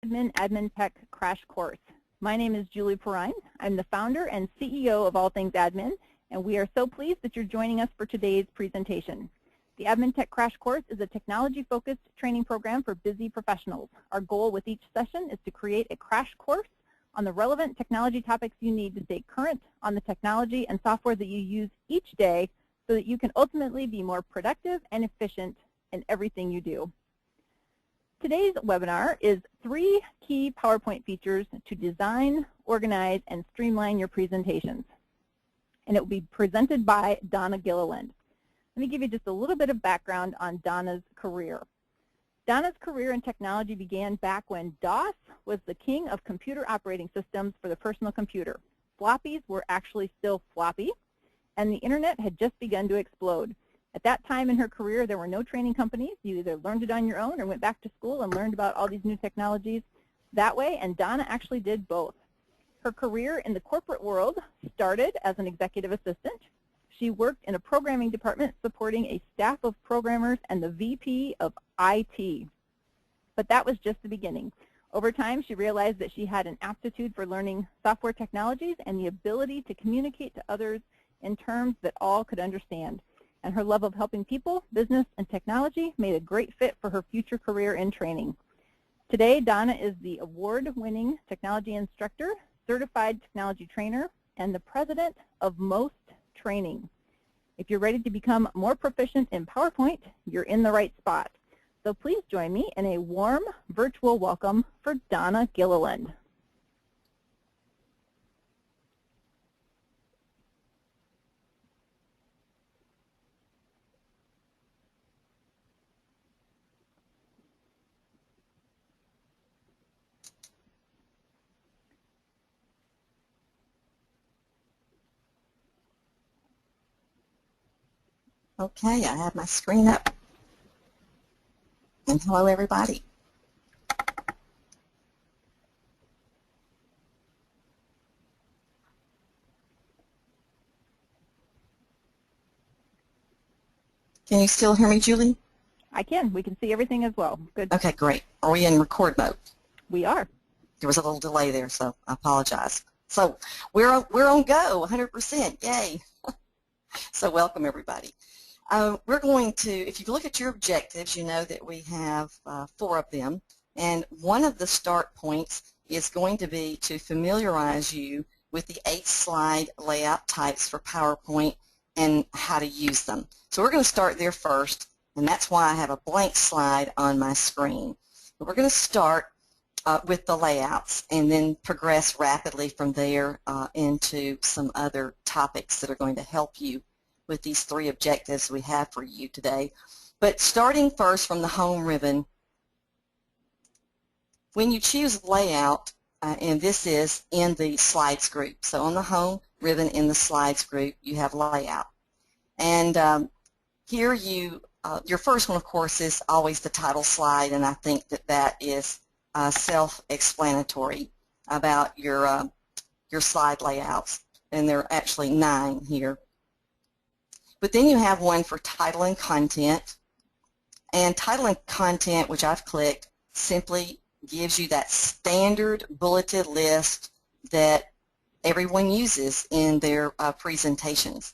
AdminTech Crash Course. My name is Julie Perrine. I'm the founder and CEO of All Things Admin, and we are so pleased that you're joining us for today's presentation. The AdminTech Crash Course is a technology-focused training program for busy professionals. Our goal with each session is to create a crash course on the relevant technology topics you need to stay current on the technology and software that you use each day so that you can ultimately be more productive and efficient in everything you do. Today's webinar is 3 key PowerPoint features to design, organize, and streamline your presentations. And it will be presented by Donna Gilliland. Let me give you just a little bit of background on Donna's career. Donna's career in technology began back when DOS was the king of computer operating systems for the personal computer. Floppies were actually still floppy, and the internet had just begun to explode. At that time in her career, there were no training companies. You either learned it on your own or went back to school and learned about all these new technologies that way, and Donna actually did both. Her career in the corporate world started as an executive assistant. She worked in a programming department supporting a staff of programmers and the VP of IT. But that was just the beginning. Over time, she realized that she had an aptitude for learning software technologies and the ability to communicate to others in terms that all could understand. And her love of helping people, business, and technology made a great fit for her future career in training. Today, Donna is the award-winning technology instructor, certified technology trainer, and the president of Most Training. If you're ready to become more proficient in PowerPoint, you're in the right spot. So please join me in a warm virtual welcome for Donna Gilliland. Okay, I have my screen up. And hello, everybody. Can you still hear me, Julie? I can. We can see everything as well. Good. Okay, great. Are we in record mode? We are. There was a little delay there, so I apologize. So we're on go, 100%. Yay. So welcome, everybody. We're going to, if you look at your objectives, you know that we have 4 of them. And one of the start points is going to be to familiarize you with the 8-slide layout types for PowerPoint and how to use them. So we're going to start there first, and that's why I have a blank slide on my screen. But we're going to start with the layouts and then progress rapidly from there into some other topics that are going to help you with these 3 objectives we have for you today. But starting first from the home ribbon, when you choose layout, and this is in the slides group, so on the home ribbon in the slides group you have layout. And here your first one, of course, is always the title slide, and I think that that is self-explanatory about your slide layouts, and there are actually 9 here. But then you have one for title and content, and title and content, which I've clicked, simply gives you that standard bulleted list that everyone uses in their presentations.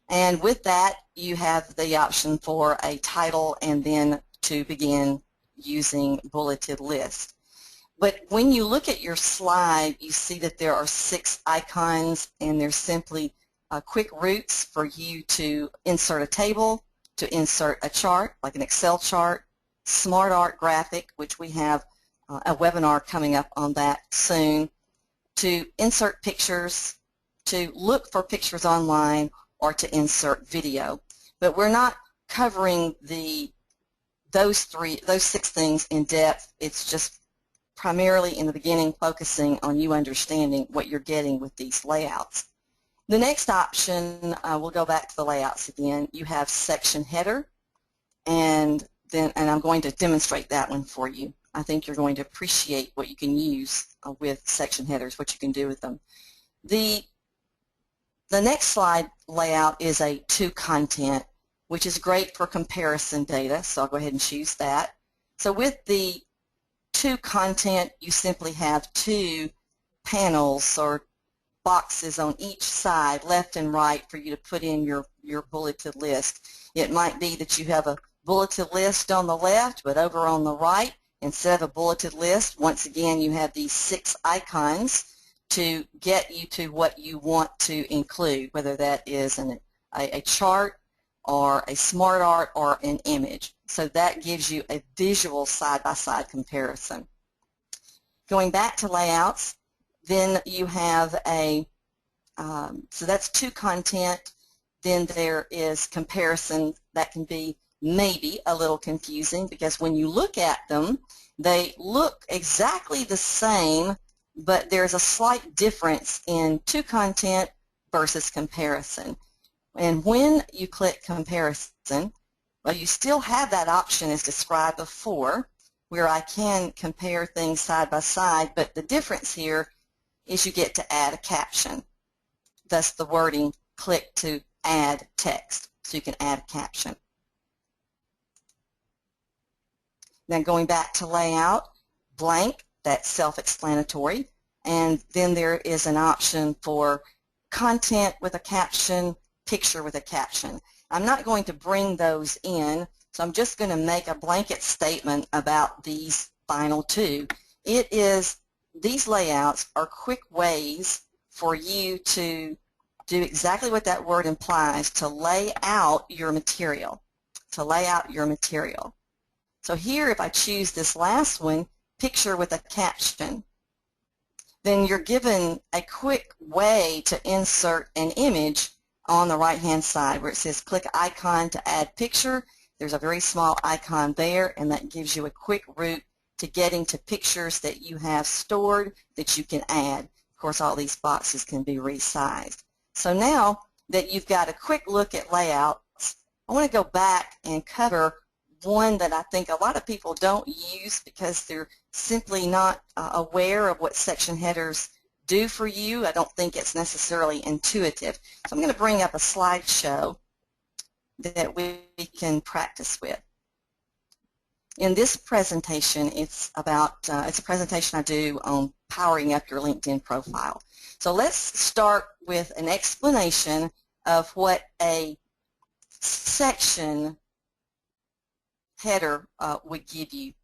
And with that, you have the option for a title and then to begin using bulleted list. But when you look at your slide, you see that there are 6 icons, and they're simply quick routes for you to insert a table, to insert a chart, like an Excel chart, Smart Art graphic, which we have a webinar coming up on that soon, to insert pictures, to look for pictures online, or to insert video. But we're not covering those 6 things in depth. It's just primarily in the beginning focusing on you understanding what you're getting with these layouts. The next option, we'll go back to the layouts again. You have section header, and I'm going to demonstrate that one for you. I think you're going to appreciate what you can use with section headers, what you can do with them. The next slide layout is a to content, which is great for comparison data, so I'll go ahead and choose that. So with the to content, you simply have 2 panels or boxes on each side, left and right, for you to put in your bulleted list. It might be that you have a bulleted list on the left, but over on the right, instead of a bulleted list, once again, you have these 6 icons to get you to what you want to include, whether that is a chart or a smart art or an image. So that gives you a visual side-by-side comparison. Going back to layouts, then you have so that's to content. Then there is comparison. That can be maybe a little confusing because when you look at them, they look exactly the same, but there's a slight difference in to content versus comparison. And when you click comparison, well, you still have that option as described before, where I can compare things side by side, but the difference here is you get to add a caption. Thus the wording, click to add text, so you can add a caption. Then going back to layout, blank, that's self-explanatory, and then there is an option for content with a caption, picture with a caption. I'm not going to bring those in, so I'm just going to make a blanket statement about these final 2. These layouts are quick ways for you to do exactly what that word implies, to lay out your material, So here, if I choose this last one, picture with a caption, then you're given a quick way to insert an image on the right-hand side where it says click icon to add picture. There's a very small icon there, and that gives you a quick route to getting to pictures that you have stored that you can add. Of course, all these boxes can be resized. So now that you've got a quick look at layouts, I want to go back and cover one that I think a lot of people don't use because they're simply not aware of what section headers do for you. I don't think it's necessarily intuitive. So I'm going to bring up a slideshow that we can practice with. In this presentation, it's a presentation I do on powering up your LinkedIn profile. So let's start with an explanation of what a section header would give you.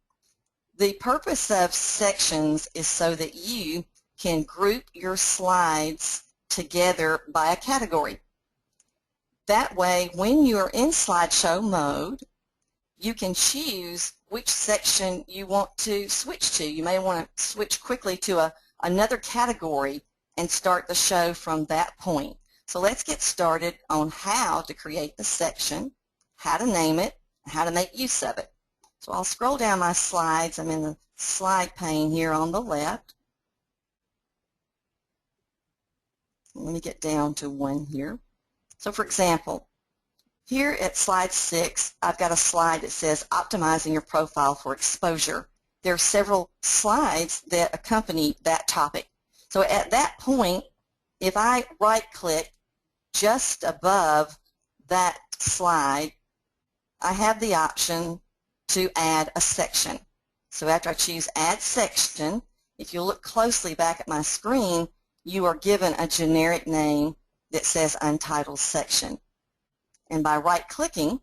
The purpose of sections is so that you can group your slides together by a category. That way, when you're in slideshow mode, you can choose which section you want to switch to. You may want to switch quickly to another category and start the show from that point. So let's get started on how to create the section, how to name it, how to make use of it. So I'll scroll down my slides. I'm in the slide pane here on the left. Let me get down to one here. So for example, here at slide 6, I've got a slide that says optimizing your profile for exposure. There are several slides that accompany that topic. So at that point, if I right-click just above that slide, I have the option to add a section. So after I choose Add Section, if you look closely back at my screen, you are given a generic name that says Untitled Section. And by right-clicking,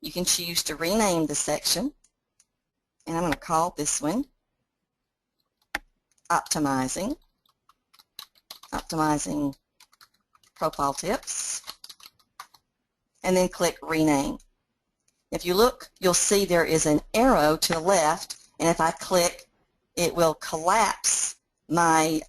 you can choose to rename the section. And I'm going to call this one Optimizing Profile Tips, and then click Rename. If you look, you'll see there is an arrow to the left, and if I click, it will collapse my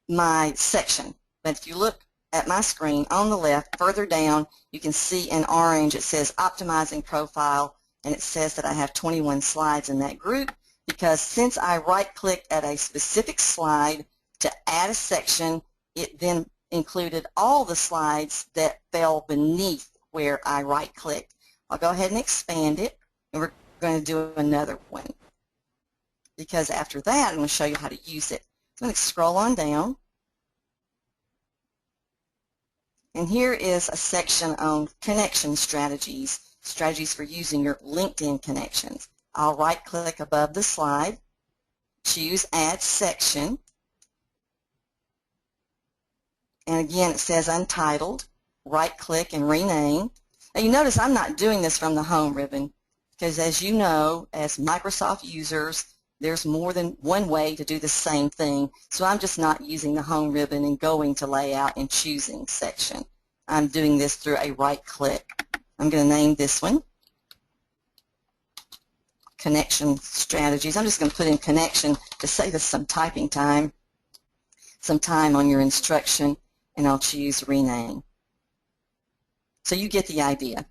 my section. But if you look at my screen on the left, further down, you can see in orange it says Optimizing Profile, and it says that I have 21 slides in that group, because since I right-clicked at a specific slide to add a section, it then included all the slides that fell beneath where I right-clicked. I'll go ahead and expand it, and we're going to do another one, because after that I'm going to show you how to use it. I'm going to scroll on down, and here is a section on connection strategies for using your LinkedIn connections. I'll right-click above the slide, choose Add Section, and again it says Untitled. Right-click and rename. Now you notice I'm not doing this from the Home ribbon because, as you know, as Microsoft users, there's more than one way to do the same thing. So I'm just not using the Home ribbon and going to Layout and choosing Section. I'm doing this through a right-click. I'm going to name this one Connection Strategies. I'm just going to put in Connection to save us some typing time, some time on your instruction, and I'll choose Rename. So you get the idea.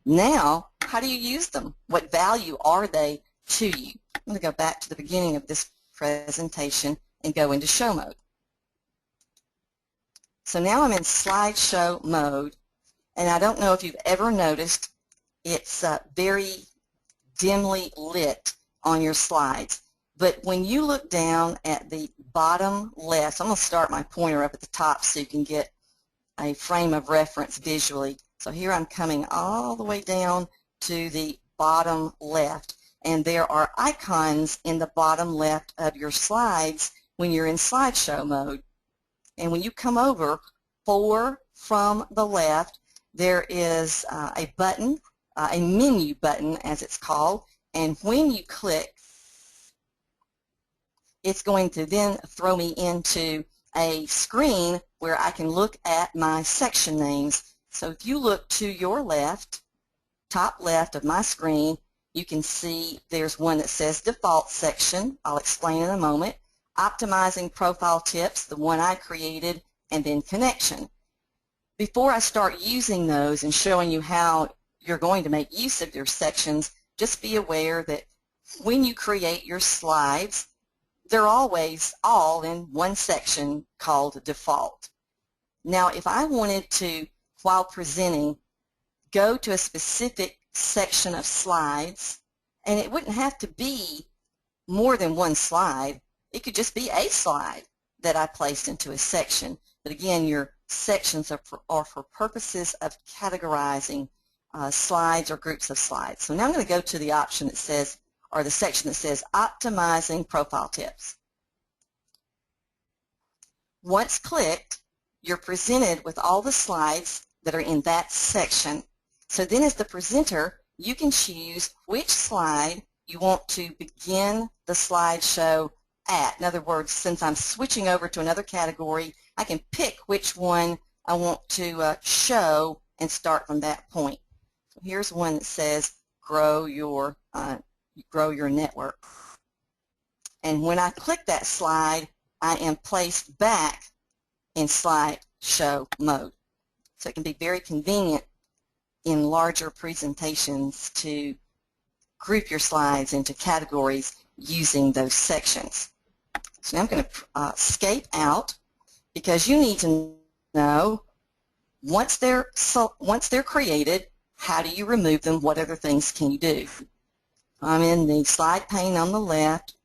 Now, how do you use them? What value are they to you? I'm going to go back to the beginning of this presentation and go into show mode. So now I'm in slideshow mode, and I don't know if you've ever noticed it's very dimly lit on your slides. But when you look down at the bottom left, I'm going to start my pointer up at the top so you can get a frame of reference visually. So here I'm coming all the way down to the bottom left, and there are icons in the bottom left of your slides when you're in slideshow mode. And when you come over 4 from the left, there is a button, a menu button as it's called, and when you click, it's going to then throw me into a screen where I can look at my section names. So if you look to your left, top left of my screen, you can see there's one that says Default Section. I'll explain in a moment. Optimizing Profile Tips, the one I created, and then Connection. Before I start using those and showing you how you're going to make use of your sections, just be aware that when you create your slides, they're always all in one section called Default. Now, if I wanted to, while presenting, go to a specific section of slides, and it wouldn't have to be more than one slide. It could just be a slide that I placed into a section. But again, your sections are for purposes of categorizing slides or groups of slides. So now I'm going to go to the option that says, or the section that says Optimizing Profile Tips. Once clicked, you're presented with all the slides that are in that section. So then as the presenter, you can choose which slide you want to begin the slideshow at. In other words, since I'm switching over to another category, I can pick which one I want to show and start from that point. So here's one that says grow your network. And when I click that slide, I am placed back in slideshow mode. So it can be very convenient in larger presentations to group your slides into categories using those sections. So now I'm going to escape out, because you need to know once they're created, how do you remove them? What other things can you do? I'm in the slide pane on the left.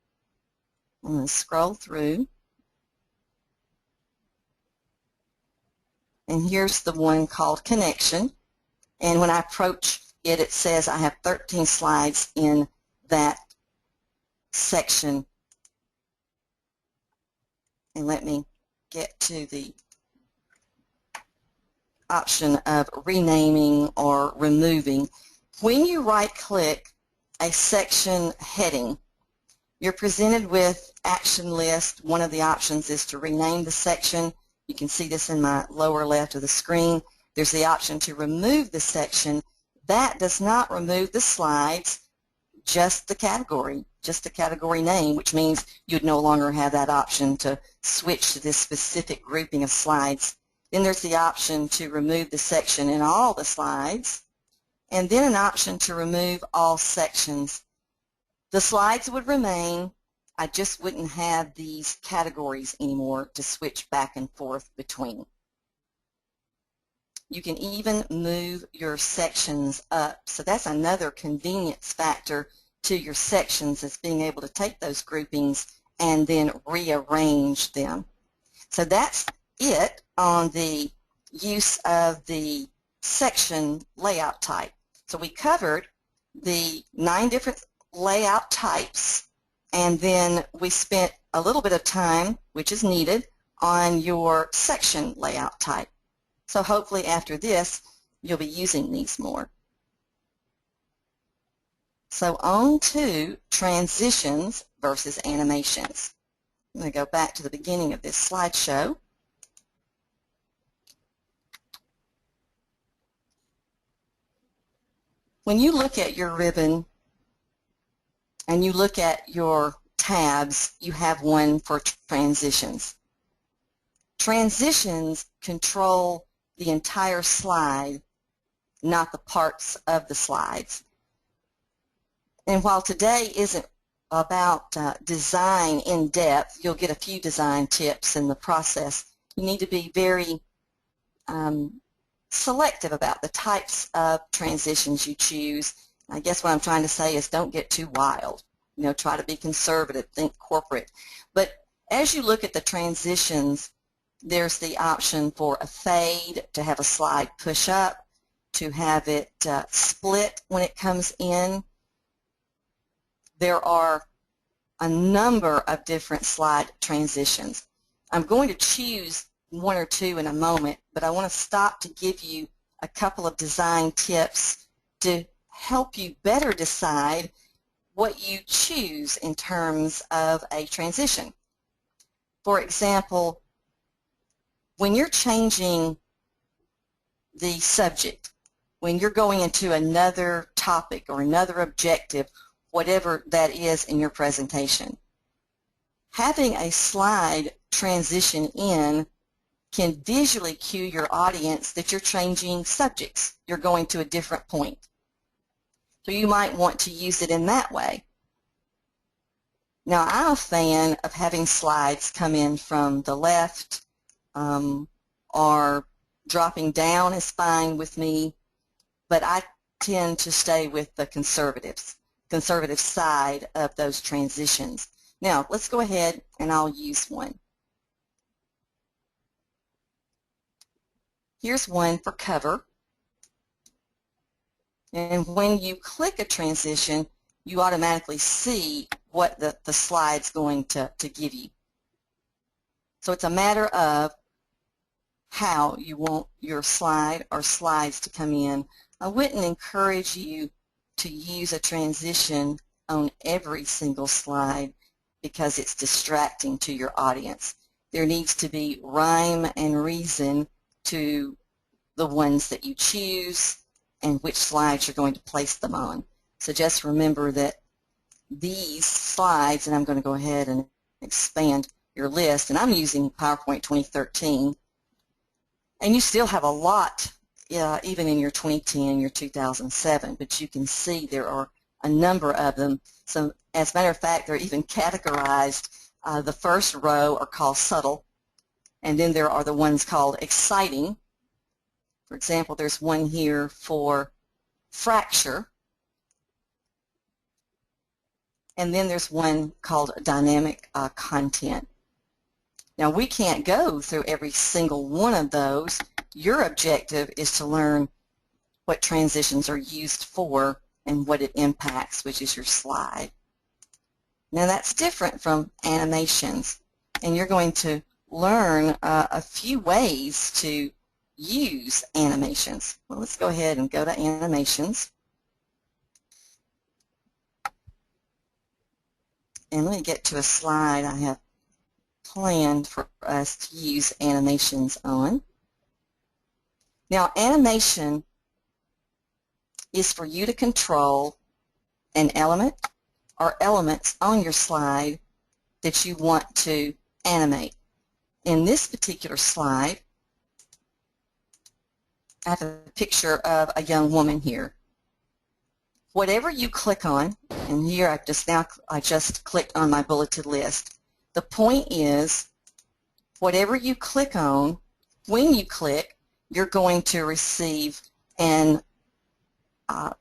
I'm going to scroll through. And here's the one called Connection. And when I approach it, it says I have 13 slides in that section. And let me get to the option of renaming or removing. When you right-click a section heading, you're presented with action list. One of the options is to rename the section. You can see this in my lower left of the screen. There's the option to remove the section. That does not remove the slides, just the category name, which means you'd no longer have that option to switch to this specific grouping of slides. Then there's the option to remove the section in all the slides, and then an option to remove all sections. The slides would remain. I just wouldn't have these categories anymore to switch back and forth between. You can even move your sections up. So that's another convenience factor to your sections, is being able to take those groupings and then rearrange them. So that's it on the use of the section layout type. So we covered the 9 different layout types, and then we spent a little bit of time, which is needed, on your section layout type. So hopefully after this, you'll be using these more. So on to transitions versus animations. I'm going to go back to the beginning of this slideshow. When you look at your ribbon and you look at your tabs, you have one for transitions. Transitions control the entire slide, not the parts of the slides. And while today isn't about design in depth, you'll get a few design tips in the process. You need to be very selective about the types of transitions you choose. I guess what I'm trying to say is don't get too wild. You know, try to be conservative, think corporate. But as you look at the transitions, there's the option for a fade, to have a slide push up, to have it split when it comes in. There are a number of different slide transitions. I'm going to choose one or two in a moment, but I want to stop to give you a couple of design tips to help you better decide what you choose in terms of a transition. For example, when you're changing the subject, when you're going into another topic or another objective, whatever that is in your presentation, having a slide transition in can visually cue your audience that you're changing subjects. You're going to a different point. So you might want to use it in that way. Now, I'm a fan of having slides come in from the left, or dropping down is fine with me, but I tend to stay with the conservative side of those transitions. Now, let's go ahead and I'll use one. Here's one for cover. And when you click a transition, you automatically see what the slide's going to give you. So it's a matter of how you want your slide or slides to come in. I wouldn't encourage you to use a transition on every single slide because it's distracting to your audience. There needs to be rhyme and reason to the ones that you choose and which slides you're going to place them on. So just remember that these slides, and I'm going to go ahead and expand your list, and I'm using PowerPoint 2013, and you still have a lot even in your 2010, your 2007, but you can see there are a number of them. So as a matter of fact, they're even categorized. The first row are called subtle, and then there are the ones called exciting. For example, there's one here for fracture, and then there's one called dynamic content. Now, we can't go through every single one of those. Your objective is to learn what transitions are used for and what it impacts, which is your slide. Now, that's different from animations, and you're going to learn a few ways to use animations. Well, let's go ahead and go to animations. And let me get to a slide I have planned for us to use animations on. Now, animation is for you to control an element or elements on your slide that you want to animate. In this particular slide, I have a picture of a young woman here. Whatever you click on, and here I just clicked on my bulleted list. The point is, whatever you click on, when you click, you're going to receive an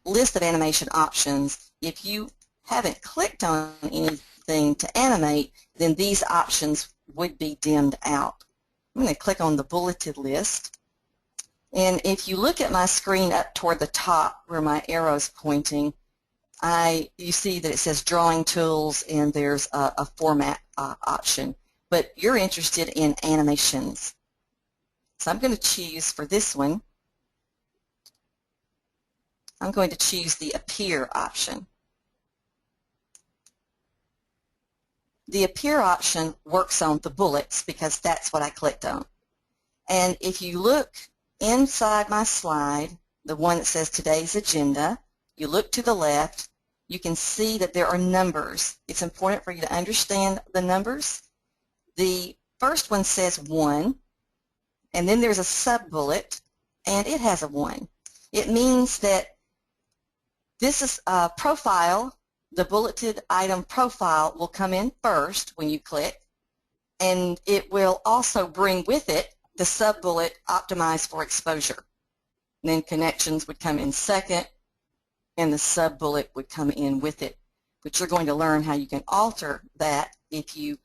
list of animation options. If you haven't clicked on anything to animate, then these options would be dimmed out. I'm going to click on the bulleted list. And if you look at my screen up toward the top where my arrow is pointing, you see that it says drawing tools and there's a format option, but you're interested in animations. So I'm going to choose for this one, I'm going to choose the appear option. The appear option works on the bullets because that's what I clicked on. And if you look inside my slide, the one that says today's agenda, you look to the left, you can see that there are numbers. It's important for you to understand the numbers. The first one says 1, and then there's a sub-bullet, and it has a 1. It means that this is a profile. The bulleted item profile will come in first when you click, and it will also bring with it the sub-bullet optimized for exposure. And then connections would come in second, and the sub-bullet would come in with it. But you're going to learn how you can alter that if you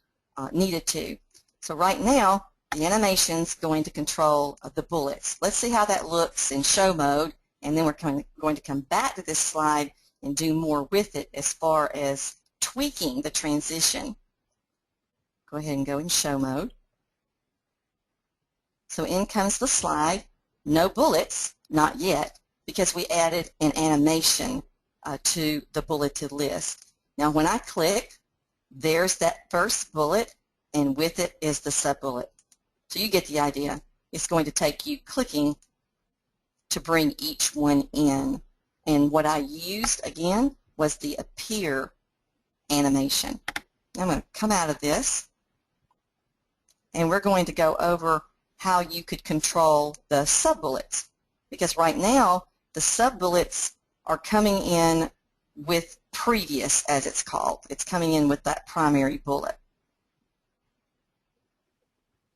needed to. So right now, the animation's going to control the bullets. Let's see how that looks in show mode, and then we're going to come back to this slide and do more with it as far as tweaking the transition. Go ahead and go in show mode. So in comes the slide. No bullets, not yet, because we added an animation to the bulleted list. Now when I click, there's that first bullet, and with it is the sub-bullet. So you get the idea. It's going to take you clicking to bring each one in. And what I used, again, was the appear animation. I'm going to come out of this, and we're going to go over how you could control the sub-bullets. Because right now, the sub-bullets are coming in with previous, as it's called. It's coming in with that primary bullet.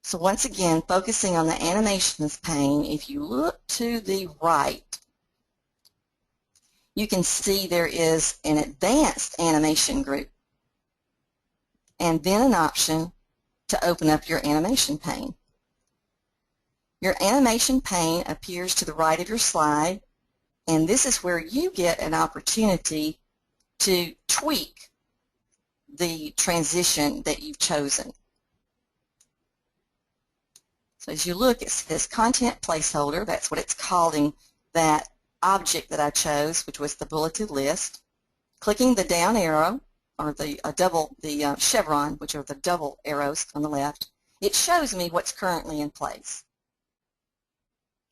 So once again, focusing on the animations pane, if you look to the right, you can see there is an advanced animation group and then an option to open up your animation pane. Your animation pane appears to the right of your slide, and this is where you get an opportunity to tweak the transition that you've chosen. So as you look, it says content placeholder. That's what it's calling that object that I chose, which was the bulleted list. Clicking the down arrow, or the chevron, which are the double arrows on the left, it shows me what's currently in place.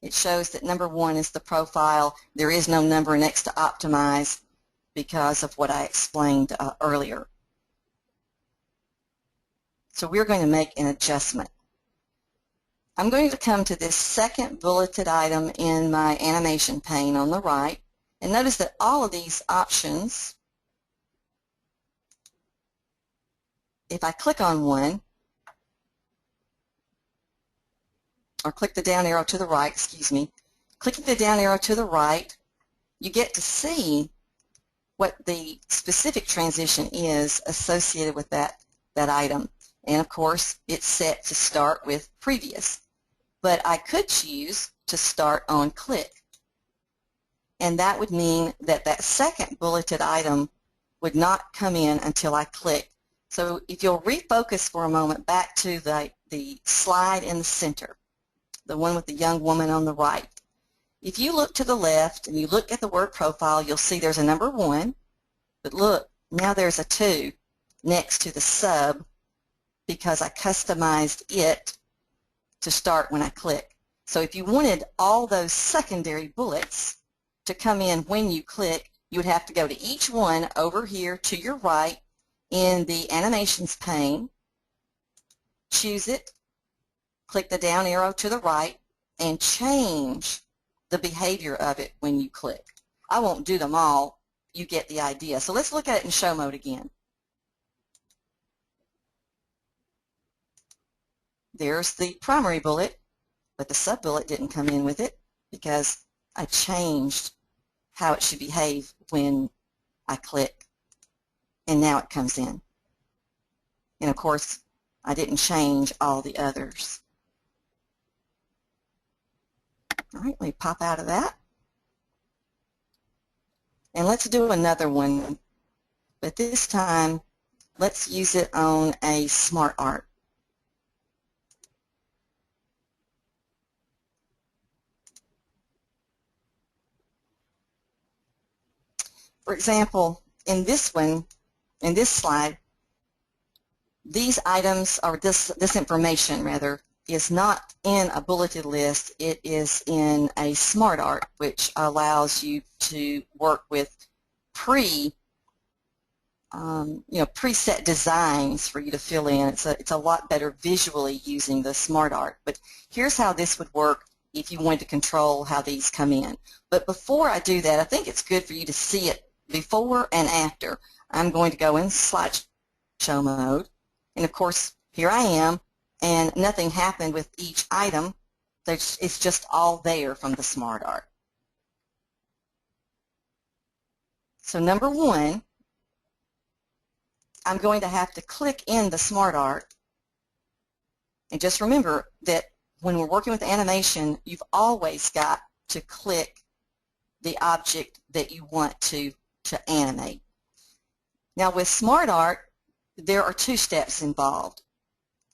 It shows that number 1 is the profile. There is no number next to optimize because of what I explained earlier. So we're going to make an adjustment. I'm going to come to this second bulleted item in my animation pane on the right, and notice that all of these options, if I click on one, or click the down arrow to the right, clicking the down arrow to the right, you get to see what the specific transition is associated with that item. And of course, it's set to start with previous. But I could choose to start on click. And that would mean that that second bulleted item would not come in until I click. So if you'll refocus for a moment back to the slide in the center, the one with the young woman on the right. If you look to the left and you look at the word profile, you'll see there's a number 1, but look, now there's a 2 next to the sub because I customized it to start when I click. So if you wanted all those secondary bullets to come in when you click, you would have to go to each one over here to your right in the animations pane, choose it, click the down arrow to the right, and change the behavior of it when you click. I won't do them all. You get the idea. So let's look at it in show mode again. There's the primary bullet, but the sub-bullet didn't come in with it because I changed how it should behave when I click, and now it comes in. And of course, I didn't change all the others. All right, let me pop out of that. And let's do another one, but this time let's use it on a smart art. For example, in this one, in this slide, these items, or this information rather, is not in a bulleted list. It is in a smart art, which allows you to work with preset designs for you to fill in. It's a lot better visually using the smart art. But here's how this would work if you wanted to control how these come in. But before I do that, I think it's good for you to see it before and after. I'm going to go in slideshow mode, and of course here I am, and nothing happened with each item. It's just all there from the smart art. So number one, I'm going to have to click in the smart art, and just remember that when we're working with animation, you've always got to click the object that you want to animate. Now with smart art, there are two steps involved.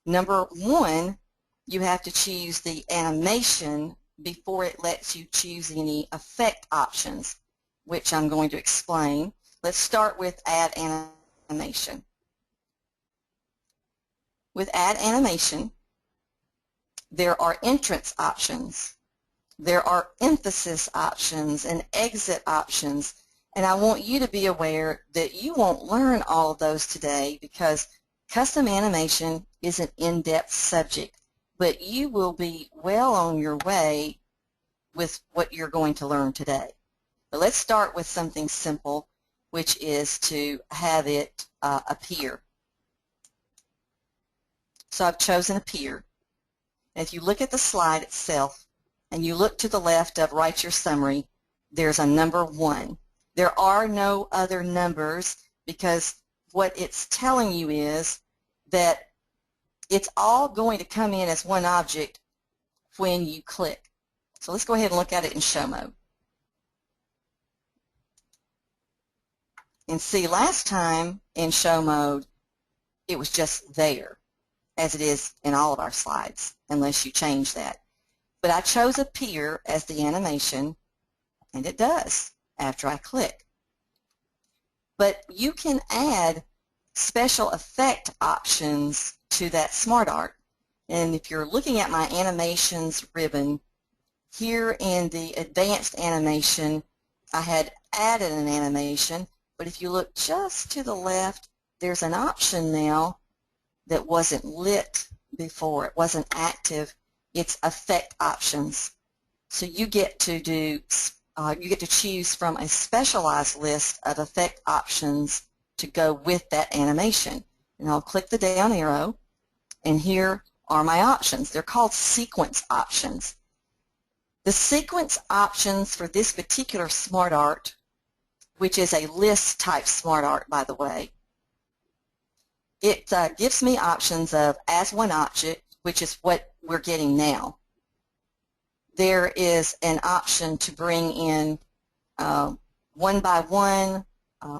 Number one, you have to choose the animation before it lets you choose any effect options, which I'm going to explain. Let's start with Add Animation. With Add Animation, there are entrance options, there are emphasis options and exit options, and I want you to be aware that you won't learn all of those today because custom animation is an in-depth subject, but you will be well on your way with what you're going to learn today. But let's start with something simple, which is to have it appear. So I've chosen appear. And if you look at the slide itself and you look to the left of Write Your Summary, there's a number 1. There are no other numbers because what it's telling you is that it's all going to come in as one object when you click. So let's go ahead and look at it in show mode. And see, last time in show mode, it was just there, as it is in all of our slides, unless you change that. But I chose appear as the animation, and it does after I click. But you can add special effect options to that smart art. And if you're looking at my animations ribbon, here in the advanced animation, I had added an animation, but if you look just to the left, there's an option now that wasn't lit before. It wasn't active. It's effect options. So you get to choose from a specialized list of effect options to go with that animation. And I'll click the down arrow, and here are my options. They're called sequence options. The sequence options for this particular smart art, which is a list type smart art, by the way, it gives me options of as one object, which is what we're getting now. There is an option to bring in one by one,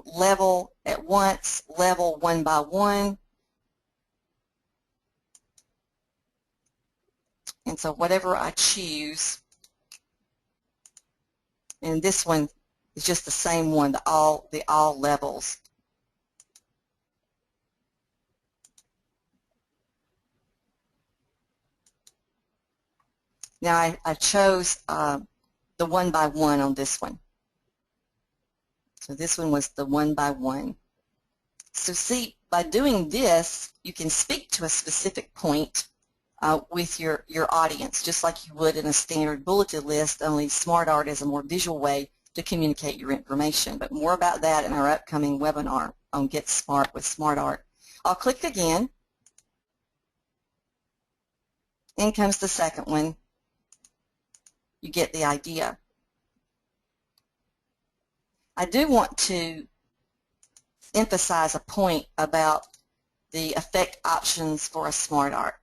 level at once, level one by one. And so whatever I choose, and this one is just the same one, the all levels. Now I chose the one by one on this one. So this one was the one by one. So see, by doing this, you can speak to a specific point with your audience, just like you would in a standard bulleted list, only smart art is a more visual way to communicate your information. But more about that in our upcoming webinar on Get Smart with Smart Art. I'll click again. In comes the second one. You get the idea. I do want to emphasize a point about the effect options for a smart art.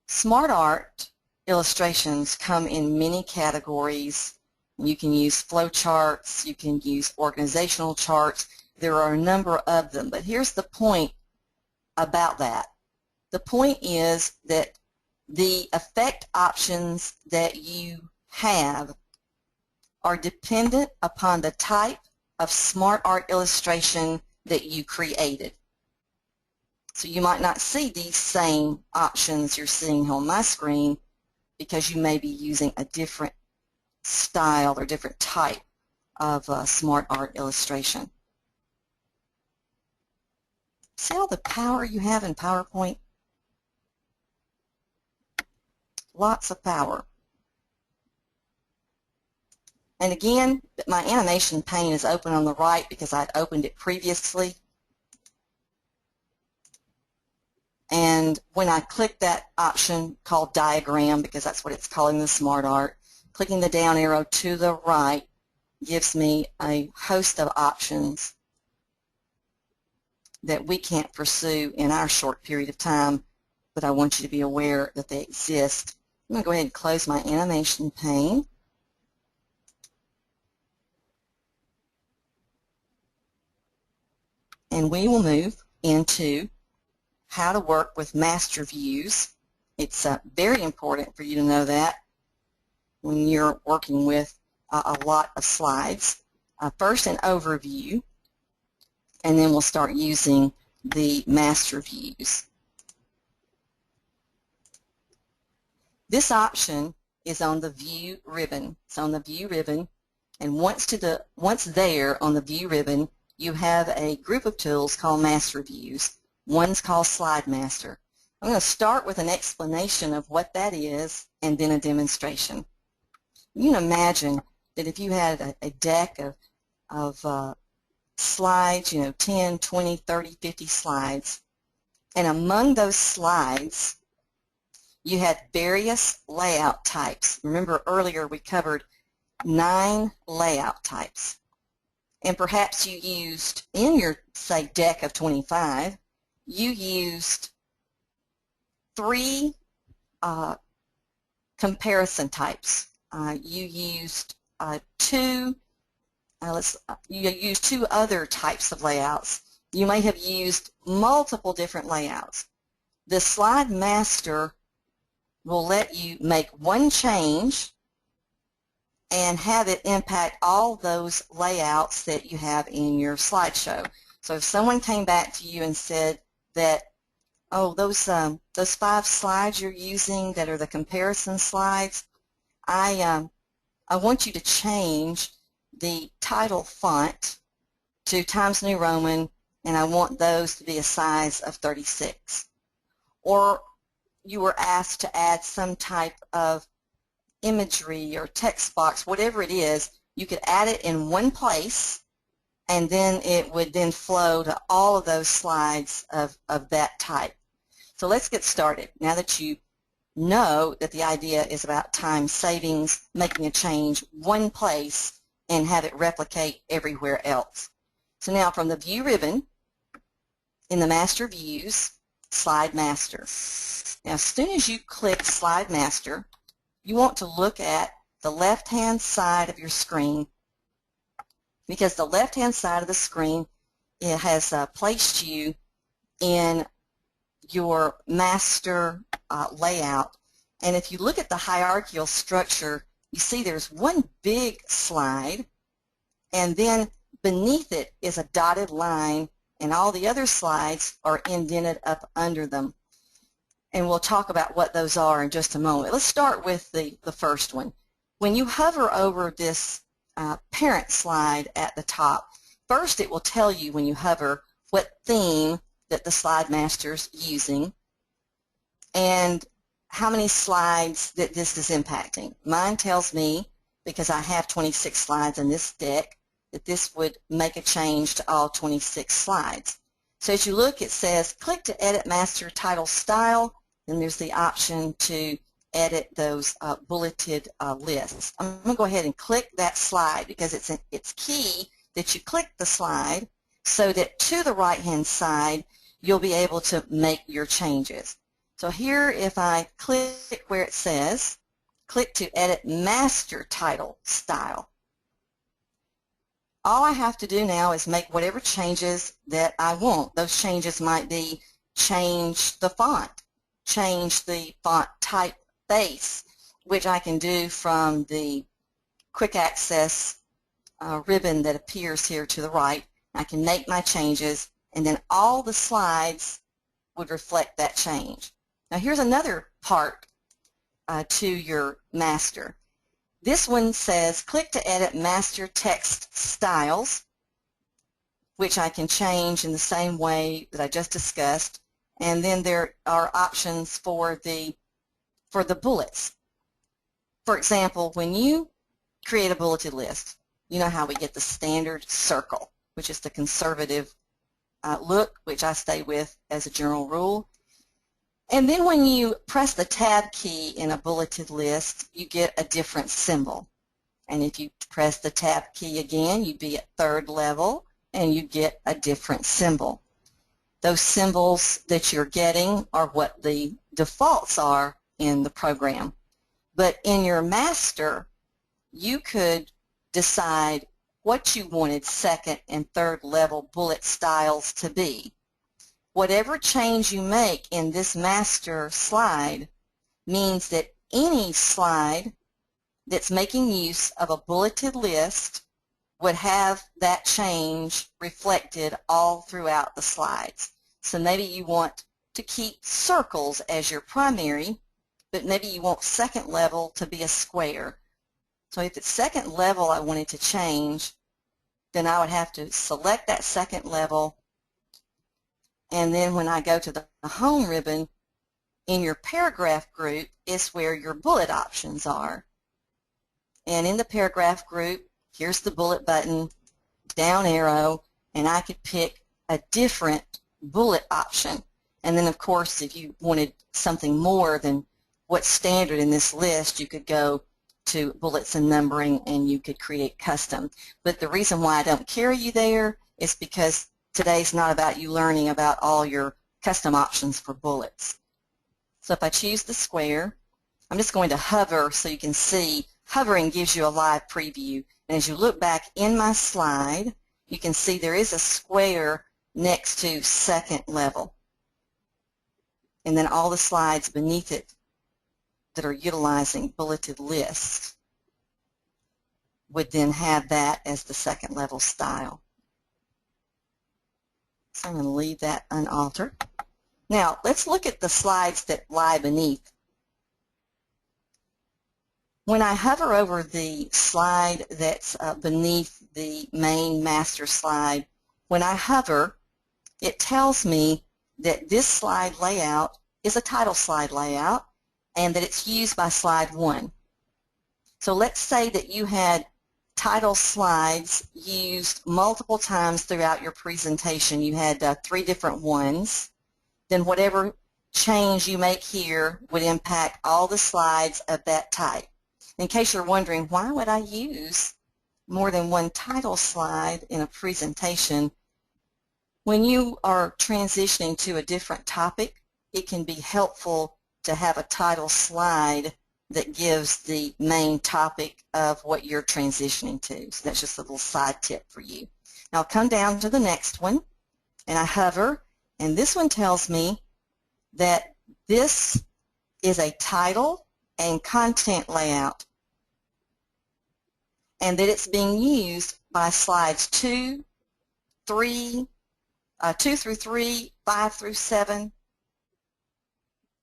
Smart art illustrations come in many categories You can use flow charts, you can use organizational charts. There are a number of them, but here's the point about that. The point is that the effect options that you have are dependent upon the type of smart art illustration that you created. So you might not see these same options you're seeing on my screen because you may be using a different style or different type of smart art illustration. See all the power you have in PowerPoint? Lots of power. And again, my animation pane is open on the right because I'd opened it previously. And when I click that option called diagram, because that's what it's calling the smart art, clicking the down arrow to the right gives me a host of options that we can't pursue in our short period of time, but I want you to be aware that they exist. I'm going to go ahead and close my animation pane. And we will move into how to work with master views. It's very important for you to know that when you're working with a lot of slides. First an overview, and then we'll start using the master views. This option is on the View ribbon. It's on the View ribbon, and once there on the View ribbon, you have a group of tools called Master Views. One's called Slide Master. I'm going to start with an explanation of what that is and then a demonstration. You can imagine that if you had a deck of slides, 10, 20, 30, 50 slides, and among those slides you had various layout types. Remember earlier we covered 9 layout types. And perhaps you used, in your, say, deck of 25, you used 3 comparison types. You used 2 other types of layouts. You may have used multiple different layouts. The Slide Master will let you make one change and have it impact all those layouts that you have in your slideshow. So if someone came back to you and said that, oh, those 5 slides you're using that are the comparison slides, I want you to change the title font to Times New Roman, and I want those to be a size of 36. Or you were asked to add some type of imagery or text box, whatever it is, you could add it in one place, and then it would then flow to all of those slides of that type. So let's get started. Now that you know that the idea is about time savings, making a change one place and have it replicate everywhere else. So now from the View ribbon, in the Master Views, Slide Master. Now as soon as you click Slide Master, you want to look at the left-hand side of your screen, because the left-hand side of the screen, it has placed you in your master layout. And if you look at the hierarchical structure, you see there's one big slide, and then beneath it is a dotted line, and all the other slides are indented up under them. And we'll talk about what those are in just a moment. Let's start with the first one. When you hover over this parent slide at the top, first it will tell you when you hover what theme that the Slide Master's using and how many slides that this is impacting. Mine tells me, because I have 26 slides in this deck, that this would make a change to all 26 slides. So as you look, it says click to edit master title style, and there's the option to edit those bulleted lists. I'm going to go ahead and click that slide because it's key that you click the slide so that to the right-hand side you'll be able to make your changes. So here, if I click where it says click to edit master title style. All I have to do now is make whatever changes that I want. Those changes might be change the font, change the font typeface, which I can do from the quick access ribbon that appears here to the right. I can make my changes, and then all the slides would reflect that change. Now here's another part to your master. This one says click to edit master text styles, which I can change in the same way that I just discussed, and then there are options for the bullets. For example, when you create a bulleted list, you know how we get the standard circle, which is the conservative look, which I stay with as a general rule. And then when you press the tab key in a bulleted list, you get a different symbol. And if you press the tab key again, you'd be at third level, and you get a different symbol. Those symbols that you're getting are what the defaults are in the program. But in your master, you could decide what you wanted second and third level bullet styles to be. Whatever change you make in this master slide means that any slide that's making use of a bulleted list would have that change reflected all throughout the slides. So maybe you want to keep circles as your primary, but maybe you want second level to be a square. So if it's second level I wanted to change, then I would have to select that second level, and then when I go to the home ribbon, in your paragraph group is where your bullet options are. And in the paragraph group, here's the bullet button, down arrow, and I could pick a different bullet option. And then of course if you wanted something more than what's standard in this list, you could go to bullets and numbering and you could create custom. But the reason why I don't carry you there is because today's not about you learning about all your custom options for bullets. So if I choose the square, I'm just going to hover so you can see. Hovering gives you a live preview, and as you look back in my slide, you can see there is a square next to second level, and then all the slides beneath it that are utilizing bulleted lists would then have that as the second level style. So I'm going to leave that unaltered. Now let's look at the slides that lie beneath. When I hover over the slide that's beneath the main master slide, when I hover, it tells me that this slide layout is a title slide layout and that it's used by slide 1. So let's say that you had title slides used multiple times throughout your presentation. You had 3 different ones. Then whatever change you make here would impact all the slides of that type. In case you're wondering, why would I use more than one title slide in a presentation? When you are transitioning to a different topic, it can be helpful to have a title slide that gives the main topic of what you're transitioning to. So that's just a little side tip for you. Now I'll come down to the next one, and I hover, and this one tells me that this is a title and content layout, and that it's being used by slides 2 through 3, 5 through 7,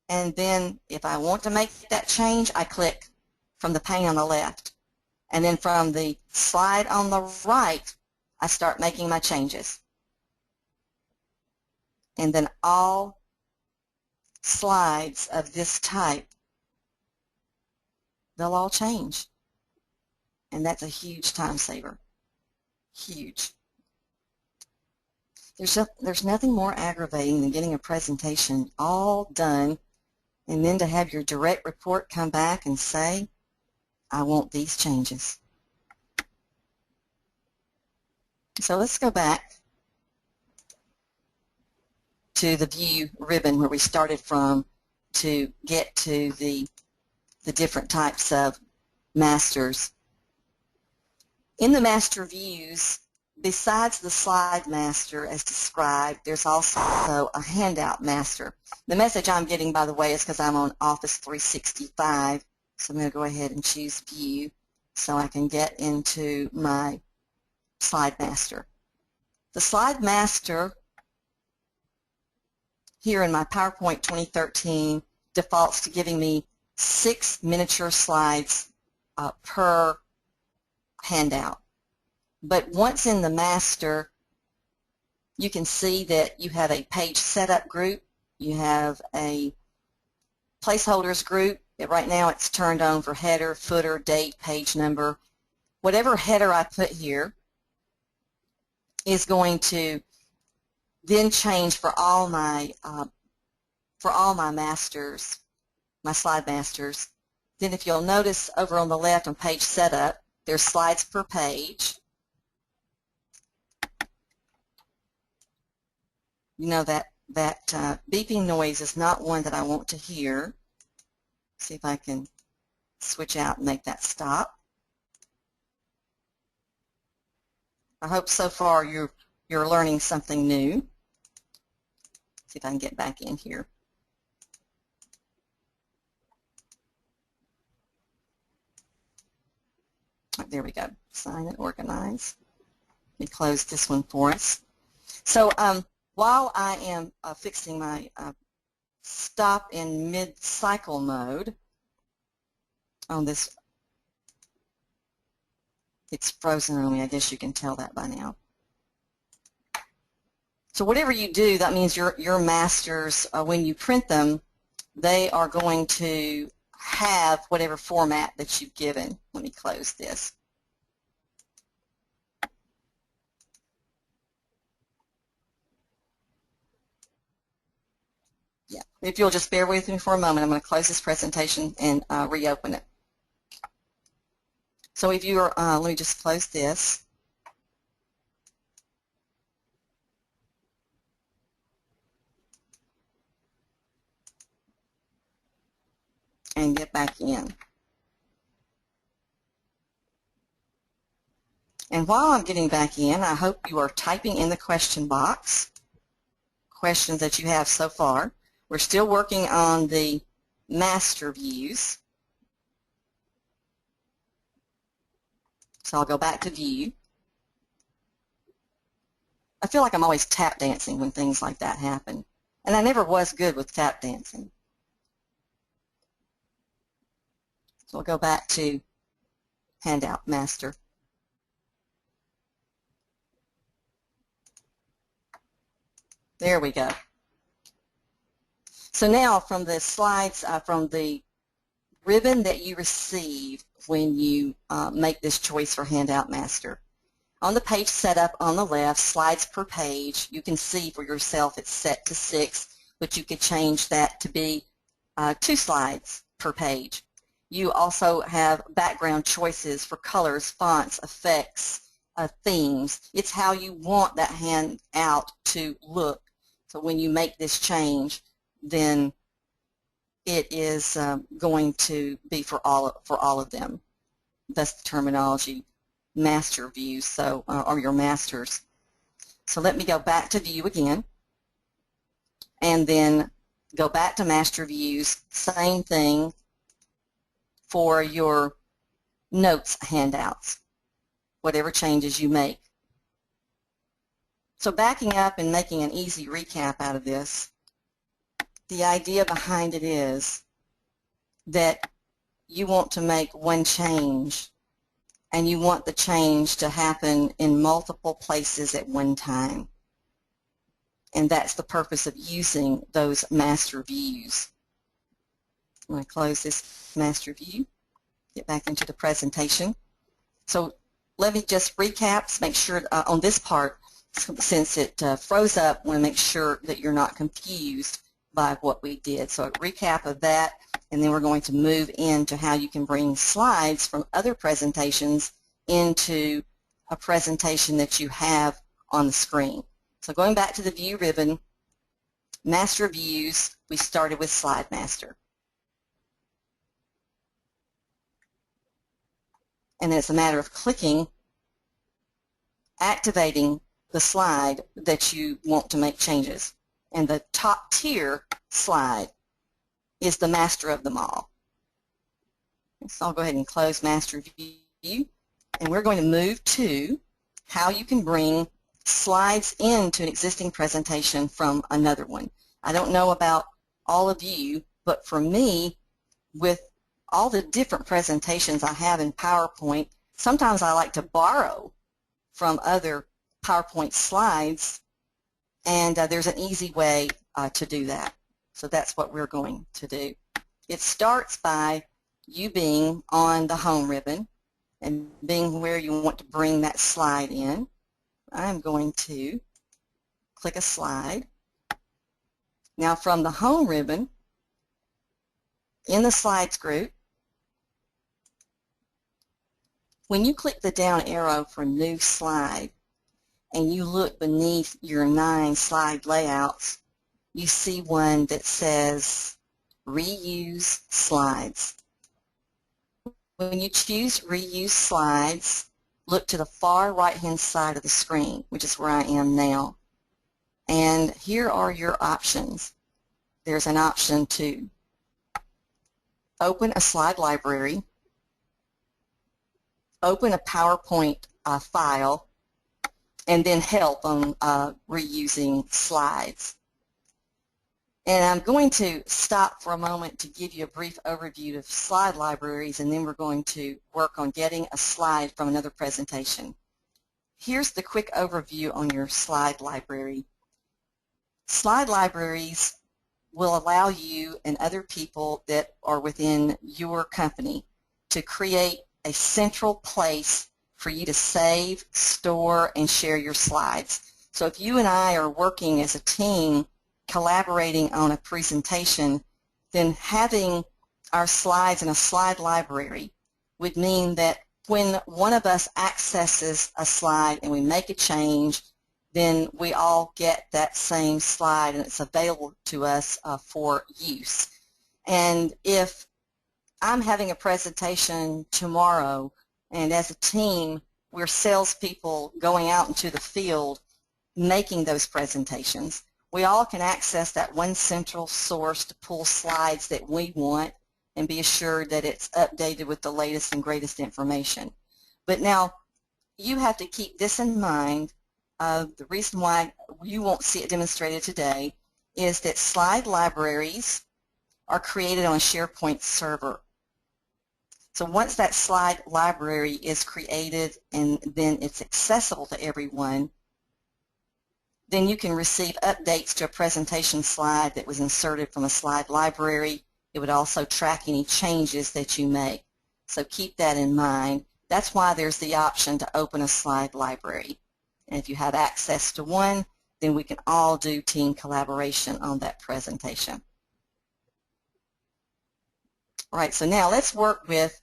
and then if I want to make that change, I click from the pane on the left, and then from the slide on the right, I start making my changes. And then all slides of this type, they'll all change. And that's a huge time saver. Huge. There's nothing more aggravating than getting a presentation all done and then to have your direct report come back and say, I want these changes. So let's go back to the view ribbon where we started from to get to the the different types of masters. In the master views, besides the slide master as described, there's also a handout master. The message I'm getting, by the way, is because I'm on Office 365, so I'm going to go ahead and choose View so I can get into my slide master. The slide master here in my PowerPoint 2013 defaults to giving me 6 miniature slides per handout. But once in the master, you can see that you have a page setup group, you have a placeholders group. Right now it's turned on for header, footer, date, page number. Whatever header I put here is going to then change for all my masters, my slide masters. Then if you'll notice over on the left on page setup, there's slides per page. You know that beeping noise is not one that I want to hear. See if I can switch out and make that stop. I hope so far you're learning something new. See if I can get back in here. There we go. Sign and organize. Let me close this one for us. So while I am fixing my stop in mid-cycle mode on this, it's frozen on me. I guess you can tell that by now. So whatever you do, that means your masters, when you print them, they are going to have whatever format that you've given. Let me close this. Yeah, if you'll just bear with me for a moment, I'm going to close this presentation and reopen it. So if you are, let me just close this. And get back in. And while I'm getting back in, I hope you are typing in the question box questions that you have so far. We're still working on the master views. So I'll go back to View. I feel like I'm always tap dancing when things like that happen. And I never was good with tap dancing. So we'll go back to Handout Master. There we go. So now from the slides, from the ribbon that you receive when you make this choice for Handout Master, on the page setup on the left, slides per page, you can see for yourself it's set to 6, but you could change that to be 2 slides per page. You also have background choices for colors, fonts, effects, themes. It's how you want that handout to look. So when you make this change, then it is going to be for all of them. That's the terminology, master views, so or your masters. So let me go back to View again, and then go back to master views. Same thing for your notes handouts, whatever changes you make. So backing up and making an easy recap out of this, the idea behind it is that you want to make one change, and you want the change to happen in multiple places at one time. And that's the purpose of using those master views. I'm going to close this master view, get back into the presentation. So let me just recap, make sure on this part, since it froze up, I want to make sure that you're not confused by what we did. So a recap of that, and then we're going to move into how you can bring slides from other presentations into a presentation that you have on the screen. So going back to the View ribbon, Master Views, we started with Slide Master. and then it's a matter of clicking, activating the slide that you want to make changes. And the top tier slide is the master of them all. So I'll go ahead and close Master View, and we're going to move to how you can bring slides into an existing presentation from another one. I don't know about all of you, but for me, with all the different presentations I have in PowerPoint, sometimes I like to borrow from other PowerPoint slides, and there's an easy way to do that. So that's what we're going to do. It starts by you being on the home ribbon and being where you want to bring that slide in. I'm going to click a slide. Now from the home ribbon, in the slides group, when you click the down arrow for new slide and you look beneath your 9 slide layouts, you see one that says reuse slides. When you choose reuse slides, look to the far right hand side of the screen, which is where I am now. And here are your options. There's an option to open a slide library, open a PowerPoint file, and then help on reusing slides. And I'm going to stop for a moment to give you a brief overview of slide libraries, and then we're going to work on getting a slide from another presentation. Here's the quick overview on your slide library. Slide libraries will allow you and other people that are within your company to create a central place for you to save, store, and share your slides. So if you and I are working as a team collaborating on a presentation, then having our slides in a slide library would mean that when one of us accesses a slide and we make a change, then we all get that same slide and it's available to us for use. And if I'm having a presentation tomorrow and as a team we're salespeople going out into the field making those presentations, we all can access that one central source to pull slides that we want and be assured that it's updated with the latest and greatest information. But now you have to keep this in mind. The reason why you won't see it demonstrated today is that slide libraries are created on a SharePoint server. So once that slide library is created and then it's accessible to everyone, then you can receive updates to a presentation slide that was inserted from a slide library. It would also track any changes that you make. So keep that in mind. That's why there's the option to open a slide library. And if you have access to one, then we can all do team collaboration on that presentation. All right, so now let's work with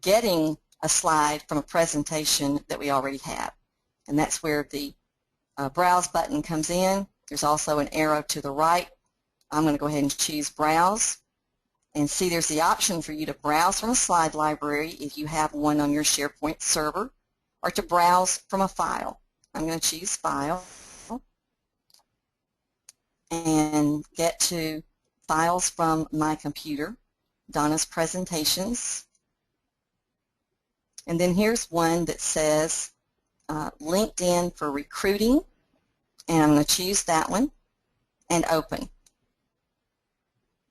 getting a slide from a presentation that we already have. And that's where the Browse button comes in. There's also an arrow to the right. I'm going to go ahead and choose Browse. And see there's the option for you to browse from a slide library if you have one on your SharePoint server, or to browse from a file. I'm going to choose File and get to Files from my computer, Donna's Presentations. And then here's one that says LinkedIn for Recruiting, and I'm going to choose that one and open.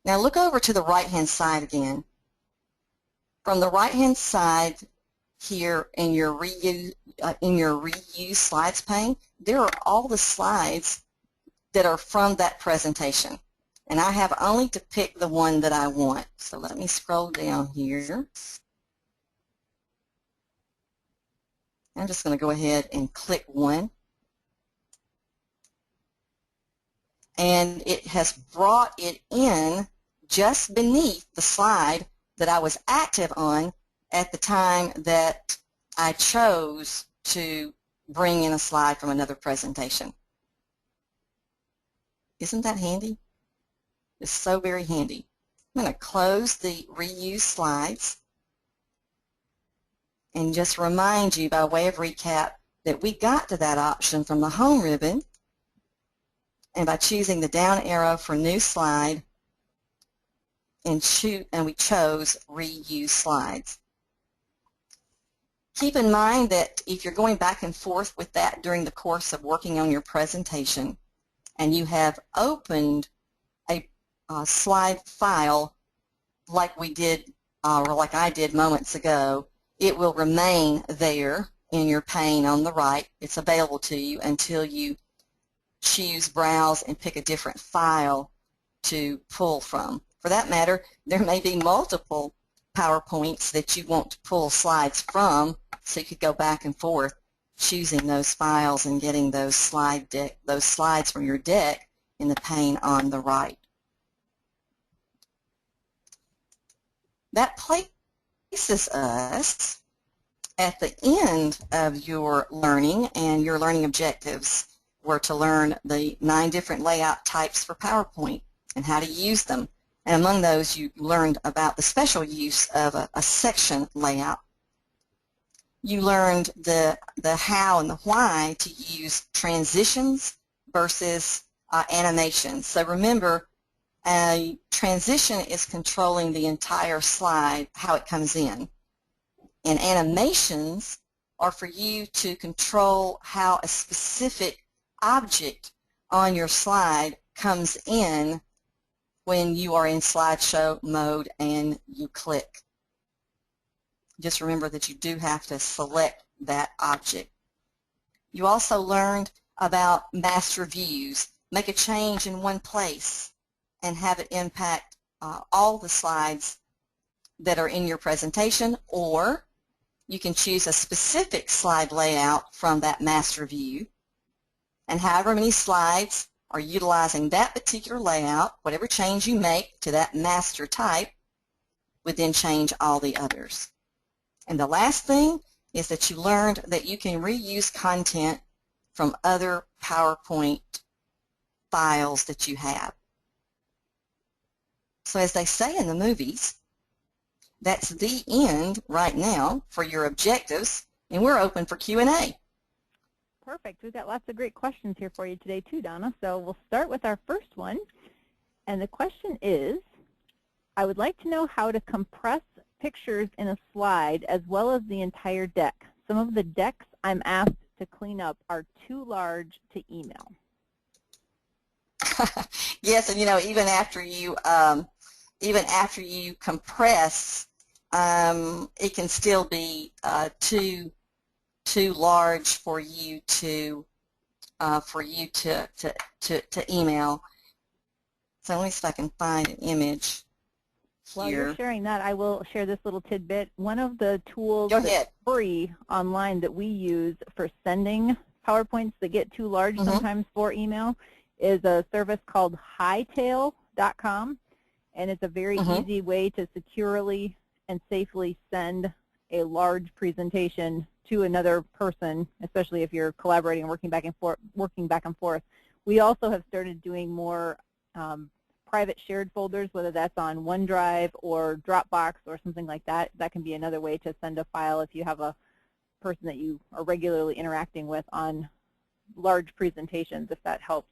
Now look over to the right-hand side again. From the right-hand side here in your reuse slides pane, there are all the slides that are from that presentation. And I have only to pick the one that I want. So let me scroll down here. I'm just going to go ahead and click one. And it has brought it in just beneath the slide that I was active on at the time that I chose to bring in a slide from another presentation. Isn't that handy? It's so very handy. I'm going to close the reuse slides. and just remind you by way of recap that we got to that option from the Home ribbon, and by choosing the down arrow for New Slide, and we chose Reuse Slides. Keep in mind that if you're going back and forth with that during the course of working on your presentation, and you have opened a slide file like we did, or like I did moments ago, it will remain there in your pane on the right. It's available to you until you choose Browse and pick a different file to pull from. For that matter, there may be multiple PowerPoints that you want to pull slides from, so you could go back and forth choosing those files and getting those slides from your deck in the pane on the right. That places us at the end of your learning, and your learning objectives were to learn the 9 different layout types for PowerPoint and how to use them. And among those, you learned about the special use of a section layout. You learned the how and the why to use transitions versus animations. So remember, a transition is controlling the entire slide, how it comes in. And animations are for you to control how a specific object on your slide comes in when you are in slideshow mode and you click. Just remember that you do have to select that object. You also learned about master views. Make a change in one place and have it impact all the slides that are in your presentation, or you can choose a specific slide layout from that master view, and however many slides are utilizing that particular layout, whatever change you make to that master type would then change all the others. And the last thing is that you learned that you can reuse content from other PowerPoint files that you have. So as they say in the movies, that's the end right now for your objectives, and we're open for Q&A. Perfect. We've got lots of great questions here for you today too, Donna. So we'll start with our first one. And the question is, I would like to know how to compress pictures in a slide as well as the entire deck. Some of the decks I'm asked to clean up are too large to email. Yes, and even after you compress, it can still be too large for you to email. So let me see if I can find an image. While you're sharing that, I will share this little tidbit. One of the tools that's free online that we use for sending PowerPoints that get too large sometimes for email is a service called hightail.com, and it's a very easy way to securely and safely send a large presentation to another person, especially if you're collaborating and working back and forth. We also have started doing more private shared folders, whether that's on OneDrive or Dropbox or something like that. That can be another way to send a file if you have a person that you are regularly interacting with on large presentations, if that helps.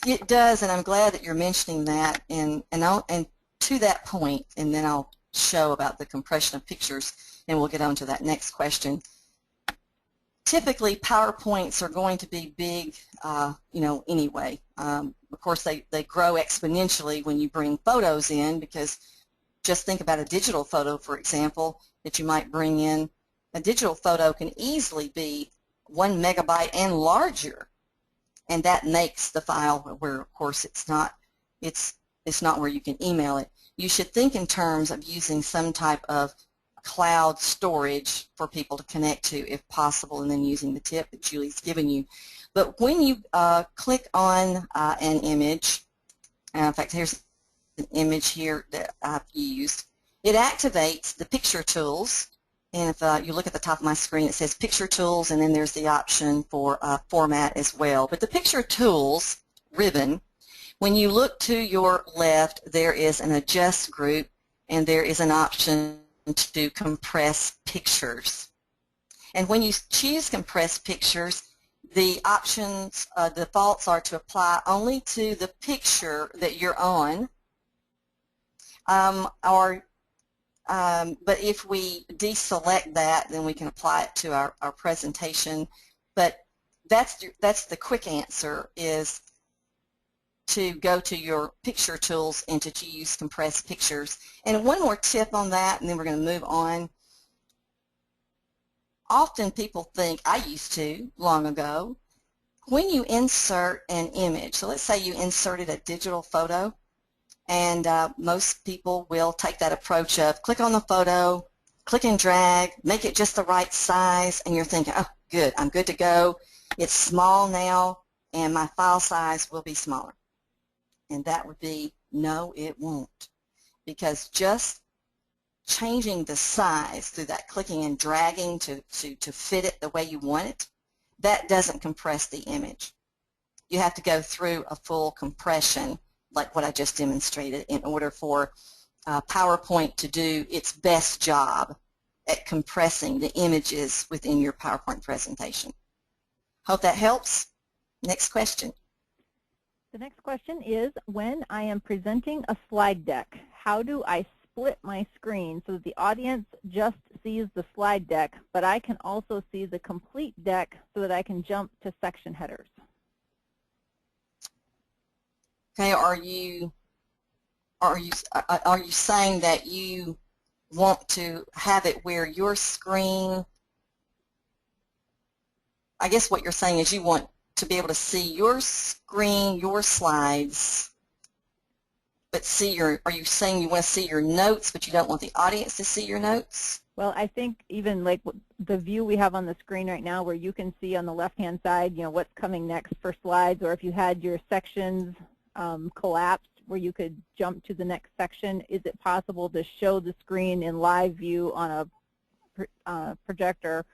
It does, and I'm glad that you're mentioning that. And to that point, and then I'll show about the compression of pictures, and we'll get on to that next question. Typically, PowerPoints are going to be big, anyway. Of course, they grow exponentially when you bring photos in, because just think about a digital photo, for example, that you might bring in. A digital photo can easily be 1 megabyte and larger, and that makes the file where, of course, it's not where you can email it. You should think in terms of using some type of cloud storage for people to connect to if possible, and then using the tip that Julie's given you. But when you click on an image, in fact, here's an image here that I've used, it activates the picture tools. And if you look at the top of my screen, it says Picture Tools, and then there's the option for Format as well. But the Picture Tools ribbon, when you look to your left, there is an Adjust group, and there is an option to compress pictures. And when you choose compress pictures, the options, defaults are to apply only to the picture that you're on, but if we deselect that, then we can apply it to our presentation. But that's the quick answer, is to go to your picture tools and to use compress pictures. And one more tip on that, and then we're going to move on. Often people think, I used to long ago, when you insert an image, so let's say you inserted a digital photo, and most people will take that approach of click on the photo, click and drag, make it just the right size, and you're thinking, oh, good, I'm good to go. It's small now, and my file size will be smaller. And that would be, no, it won't. Because just changing the size through that clicking and dragging to fit it the way you want it, that doesn't compress the image. You have to go through a full compression, like what I just demonstrated, in order for PowerPoint to do its best job at compressing the images within your PowerPoint presentation. Hope that helps. Next question. The next question is, when I am presenting a slide deck, how do I split my screen so that the audience just sees the slide deck, but I can also see the complete deck so that I can jump to section headers? Okay, are you saying that you want to have it where your screen, I guess what you're saying is you want to be able to see your screen, your slides, but see your, are you saying you want to see your notes but you don't want the audience to see your notes? Well, I think even like the view we have on the screen right now, where you can see on the left-hand side, you know, what's coming next for slides, or if you had your sections collapsed where you could jump to the next section, is it possible to show the screen in live view on a projector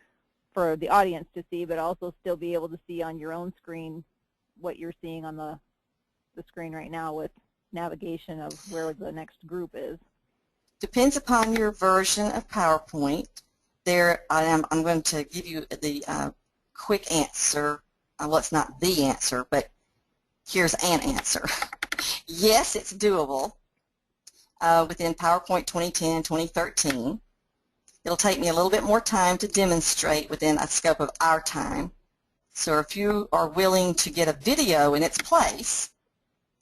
for the audience to see, but also still be able to see on your own screen what you're seeing on the screen right now with navigation of where the next group is? Depends upon your version of PowerPoint. I'm going to give you the quick answer. Well, it's not the answer, but here's an answer. Yes, it's doable within PowerPoint 2010, 2013. It'll take me a little bit more time to demonstrate within a scope of our time. So if you are willing to get a video in its place,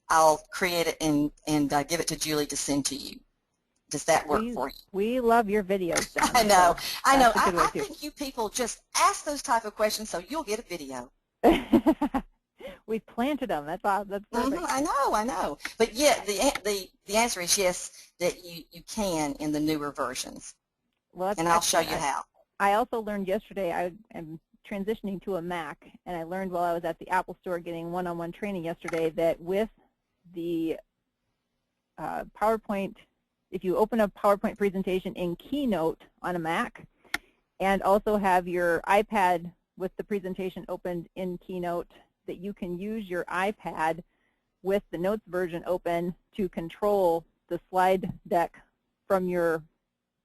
I'll create it and give it to Julie to send to you. Does that work for you? We love your videos, Donna. I know. So I know. I think you people just ask those type of questions so you'll get a video. We planted them. That's all. That's perfect. I know. But yeah, the answer is yes, that you can in the newer versions. Well, and I'll show you how. I also learned yesterday, I am transitioning to a Mac, and I learned while I was at the Apple Store getting one-on-one training yesterday that with the PowerPoint, if you open a PowerPoint presentation in Keynote on a Mac and also have your iPad with the presentation opened in Keynote, that you can use your iPad with the Notes version open to control the slide deck from your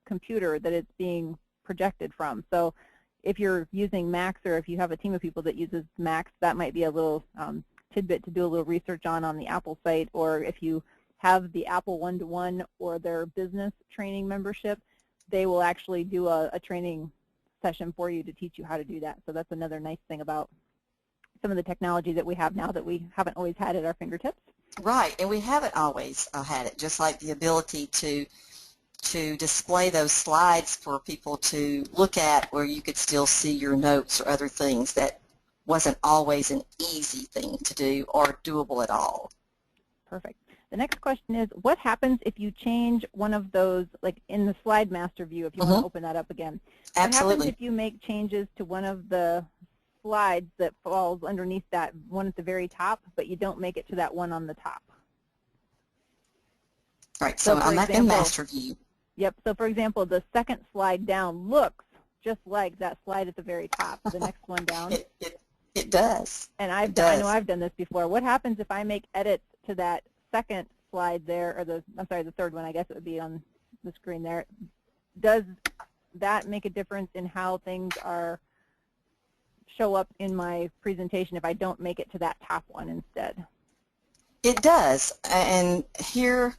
computer that it's being projected from. So if you're using Macs, or if you have a team of people that uses Macs, that might be a little tidbit to do a little research on the Apple site. Or if you have the Apple one-to-one or their business training membership, they will actually do a training session for you to teach you how to do that. So that's another nice thing about some of the technology that we have now that we haven't always had at our fingertips. Right, and we haven't always had it, just like the ability to display those slides for people to look at where you could still see your notes or other things. That wasn't always an easy thing to do or doable at all. Perfect. The next question is, what happens if you change one of those, like in the slide master view, if you want to open that up again? Absolutely. What happens if you make changes to one of the slides that falls underneath that one at the very top, but you don't make it to that one on the top? Right, so I'm not in master view. Yep, so for example, the second slide down looks just like that slide at the very top, the next one down. It does. And I know I've done this before. What happens if I make edits to that second slide there, or the third one, I guess it would be on the screen there, does that make a difference in how things show up in my presentation if I don't make it to that top one instead? It does, and here's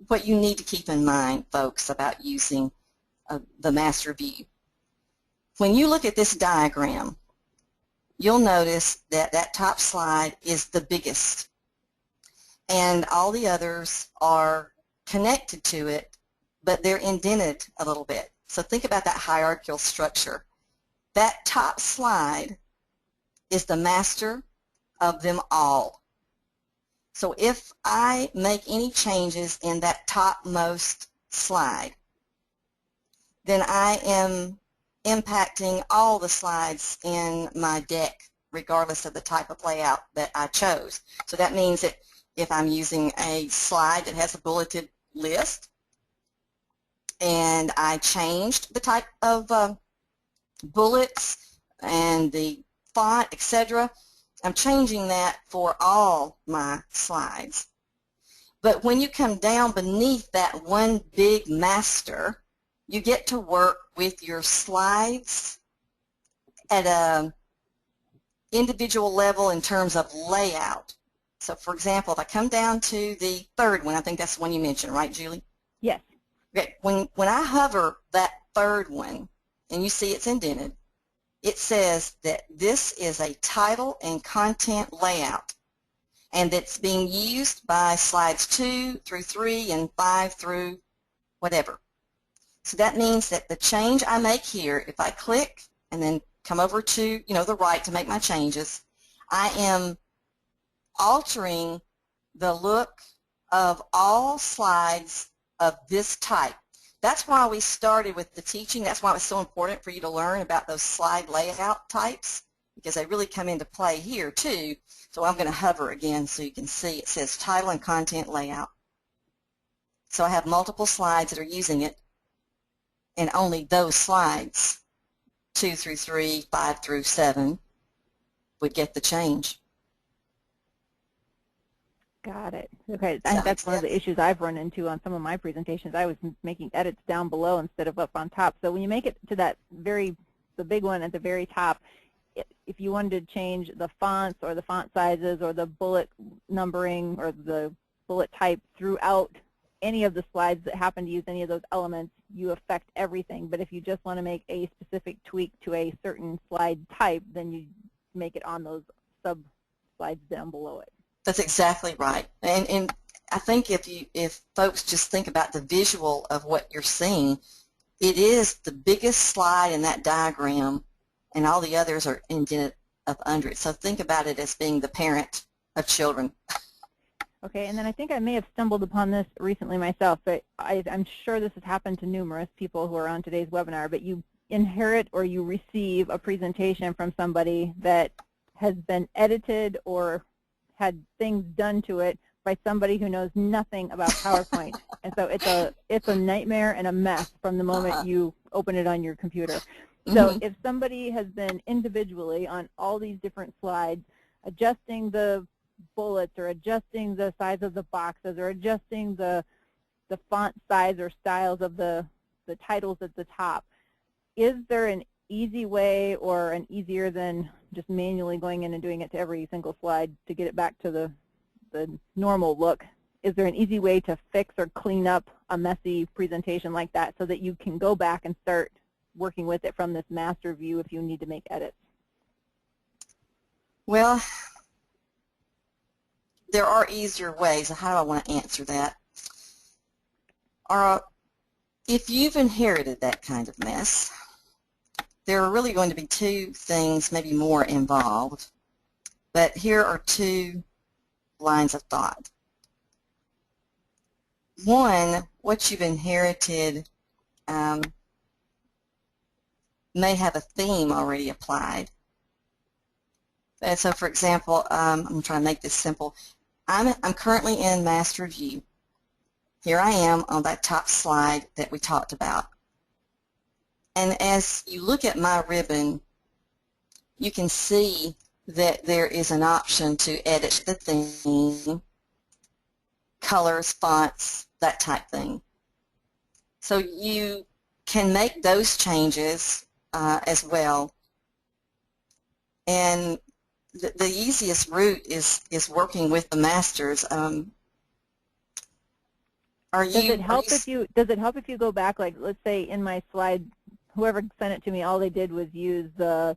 what you need to keep in mind, folks, about using the master view. When you look at this diagram, you'll notice that that top slide is the biggest, and all the others are connected to it, but they're indented a little bit. So think about that hierarchical structure. That top slide is the master of them all. So if I make any changes in that topmost slide, then I am impacting all the slides in my deck, regardless of the type of layout that I chose. So that means that if I'm using a slide that has a bulleted list, and I changed the type of bullets and the font, etc., I'm changing that for all my slides. But when you come down beneath that one big master, you get to work with your slides at an individual level in terms of layout. So for example, if I come down to the third one, I think that's the one you mentioned, right, Julie? Yes. Okay. When I hover that third one, and you see it's indented, it says that this is a title and content layout, and that's being used by slides 2 through 3 and 5 through whatever. So that means that the change I make here, if I click and then come over to the right to make my changes, I am altering the look of all slides of this type. That's why we started with the teaching. That's why it was so important for you to learn about those slide layout types, because they really come into play here too. So I'm going to hover again so you can see it says title and content layout. So I have multiple slides that are using it, and only those slides, 2 through 3, 5 through 7, would get the change. Got it. Okay, I think that's one of the issues I've run into on some of my presentations. I was making edits down below instead of up on top. So when you make it to that the big one at the very top, if you wanted to change the fonts or the font sizes or the bullet numbering or the bullet type throughout any of the slides that happen to use any of those elements, you affect everything. But if you just want to make a specific tweak to a certain slide type, then you make it on those sub-slides down below it. That's exactly right. And I think if folks just think about the visual of what you're seeing, it is the biggest slide in that diagram, and all the others are indented up under it. So think about it as being the parent of children. Okay, and then I think I may have stumbled upon this recently myself, but I'm sure this has happened to numerous people who are on today's webinar, but you inherit or you receive a presentation from somebody that has been edited or had things done to it by somebody who knows nothing about PowerPoint. And so it's a nightmare and a mess from the moment you open it on your computer. So if somebody has been individually on all these different slides, adjusting the bullets or adjusting the size of the boxes or adjusting the font size or styles of the titles at the top, is there an easy way or an easier than just manually going in and doing it to every single slide to get it back to the normal look? Is there an easy way to fix or clean up a messy presentation like that so that you can go back and start working with it from this master view if you need to make edits? Well, there are easier ways. How do I want to answer that? If you've inherited that kind of mess, there are really going to be two things, maybe more, involved. But here are two lines of thought. One, what you've inherited may have a theme already applied. And so, for example, I'm trying to make this simple. I'm currently in Master View. Here I am on that top slide that we talked about. And as you look at my ribbon, you can see that there is an option to edit the theme, colors, fonts, that type thing. So you can make those changes as well. And the easiest route is working with the masters. Does it help if you go back, like let's say in my slide, whoever sent it to me, all they did was use the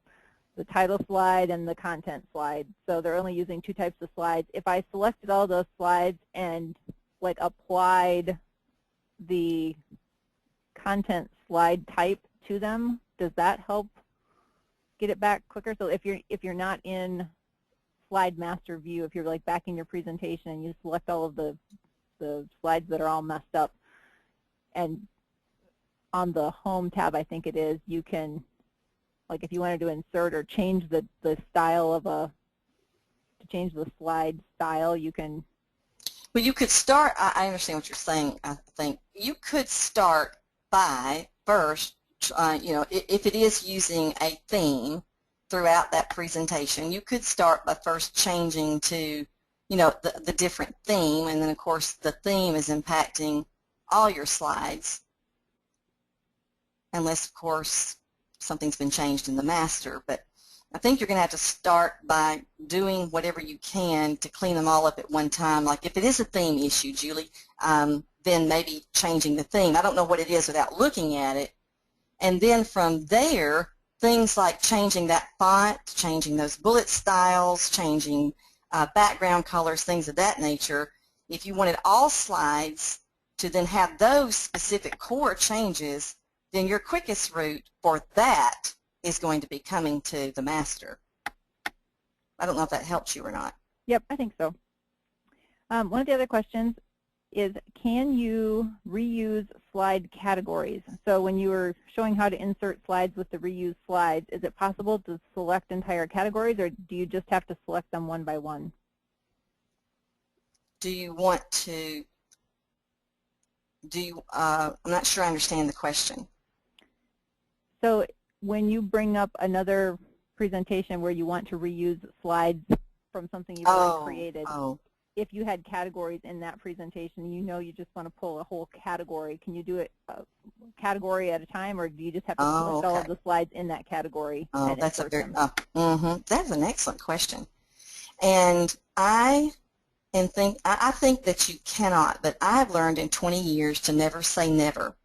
title slide and the content slide. So they're only using 2 types of slides. If I selected all those slides and like applied the content slide type to them, does that help get it back quicker? So if you're not in slide master view, if you're like back in your presentation and you select all of the slides that are all messed up, and on the home tab, I think it is, you can, like if you wanted to insert or change the style of to change the slide style, you can. Well, you could start, I understand what you're saying, I think. You could start by first, if it is using a theme throughout that presentation, you could start by first changing to, the different theme, and then of course the theme is impacting all your slides, unless of course something's been changed in the master. But I think you're going to have to start by doing whatever you can to clean them all up at one time. Like if it is a theme issue, Julie, then maybe changing the theme. I don't know what it is without looking at it. And then from there, things like changing that font, changing those bullet styles, changing background colors, things of that nature. If you wanted all slides to then have those specific core changes, then your quickest route for that is going to be coming to the master. I don't know if that helps you or not. Yep, I think so. One of the other questions is, can you reuse slide categories? So when you were showing how to insert slides with the reuse slides, is it possible to select entire categories, or do you just have to select them one by one? Do you want to, I'm not sure I understand the question. So when you bring up another presentation where you want to reuse slides from something you've already created, if you had categories in that presentation, you just want to pull a whole category, can you do it category at a time, or do you just have to select all of the slides in that category? That's a very, that's an excellent question. And I think that you cannot, but I've learned in 20 years to never say never.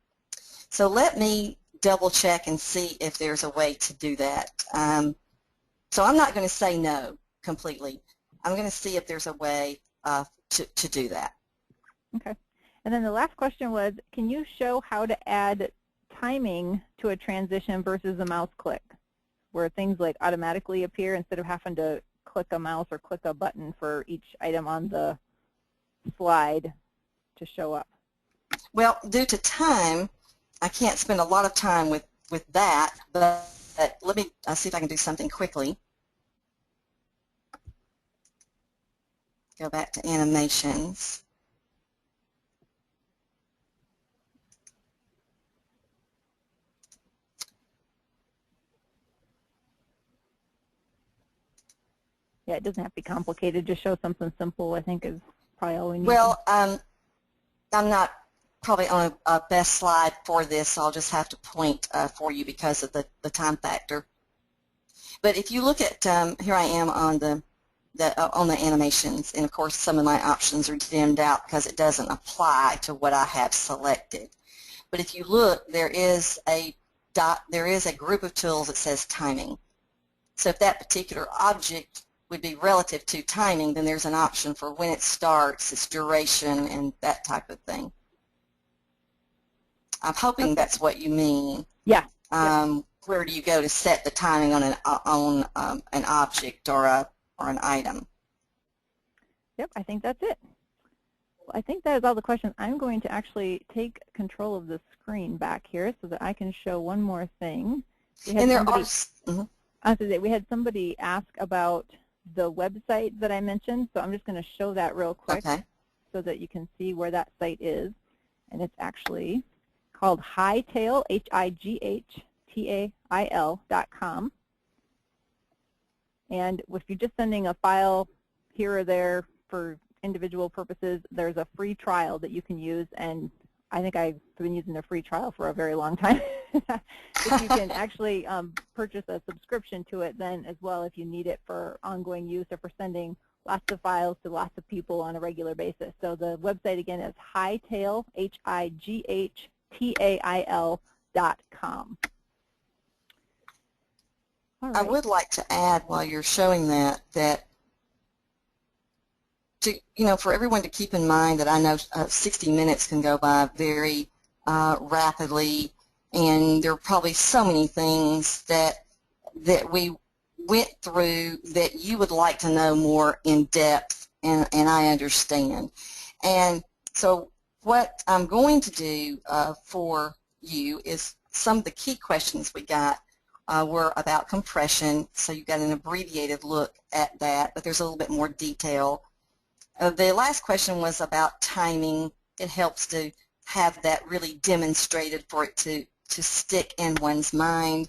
So let me double check and see if there's a way to do that. So I'm not going to say no completely. I'm going to see if there's a way to do that. Okay. And then the last question was, can you show how to add timing to a transition versus a mouse click, where things like automatically appear instead of having to click a mouse or click a button for each item on the slide to show up? Well, due to time, I can't spend a lot of time with that, but let me see if I can do something quickly. Go back to animations. Yeah, it doesn't have to be complicated. Just show something simple, I think, is probably all we need. Well, I'm not probably on a best slide for this, so I'll just have to point for you because of the time factor. But if you look at, here I am on the animations, and of course some of my options are dimmed out because it doesn't apply to what I have selected. But if you look, there is a group of tools that says timing. So if that particular object would be relative to timing, then there's an option for when it starts, its duration, and that type of thing. I'm hoping that's what you mean. Yeah. Where do you go to set the timing on an object or an item? Yep, I think that's it. Well, I think that is all the questions. I'm going to actually take control of the screen back here so that I can show one more thing. And there are. We had somebody ask about the website that I mentioned, so I'm just going to show that real quick so that you can see where that site is. And it's actually called Hightail, HIGHTAIL.com. And if you're just sending a file here or there for individual purposes, there's a free trial that you can use, and I think I've been using the free trial for a very long time. But you can actually purchase a subscription to it then as well if you need it for ongoing use or for sending lots of files to lots of people on a regular basis. So the website again is hightail, HIGHTAIL.com. All right. I would like to add while you're showing that for everyone to keep in mind that I know 60 minutes can go by very rapidly, and there are probably so many things that we went through that you would like to know more in depth, and I understand. And so what I'm going to do for you is some of the key questions we got were about compression, so you got an abbreviated look at that, but there's a little bit more detail. The last question was about timing. It helps to have that really demonstrated for it to stick in one's mind.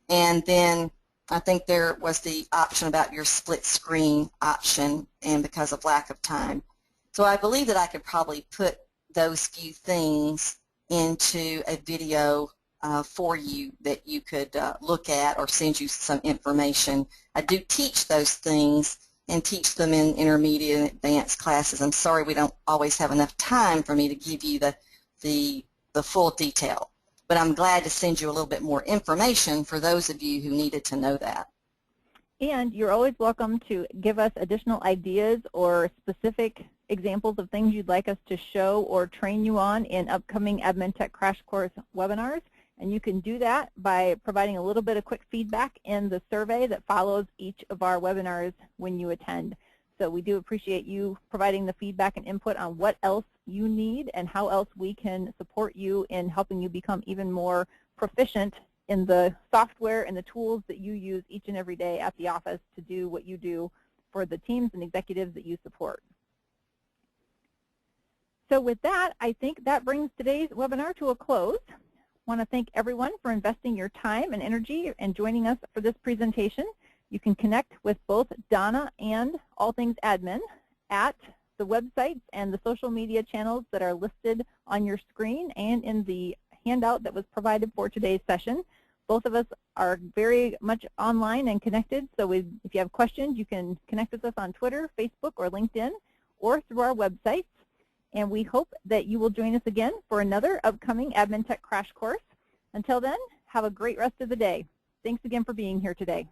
And then I think there was the option about your split screen option, and because of lack of time. So I believe that I could probably put those few things into a video for you that you could look at or send you some information. I do teach those things and teach them in intermediate and advanced classes. I'm sorry we don't always have enough time for me to give you the full detail, but I'm glad to send you a little bit more information for those of you who needed to know that. And you're always welcome to give us additional ideas or specific examples of things you'd like us to show or train you on in upcoming AdminTech Crash Course webinars. And you can do that by providing a little bit of quick feedback in the survey that follows each of our webinars when you attend. So we do appreciate you providing the feedback and input on what else you need and how else we can support you in helping you become even more proficient in the software and the tools that you use each and every day at the office to do what you do for the teams and executives that you support. So with that, I think that brings today's webinar to a close. I want to thank everyone for investing your time and energy and joining us for this presentation. You can connect with both Donna and All Things Admin at the websites and the social media channels that are listed on your screen and in the handout that was provided for today's session. Both of us are very much online and connected, so if you have questions, you can connect with us on Twitter, Facebook, or LinkedIn, or through our websites. And we hope that you will join us again for another upcoming AdminTech Crash Course. Until then, have a great rest of the day. Thanks again for being here today.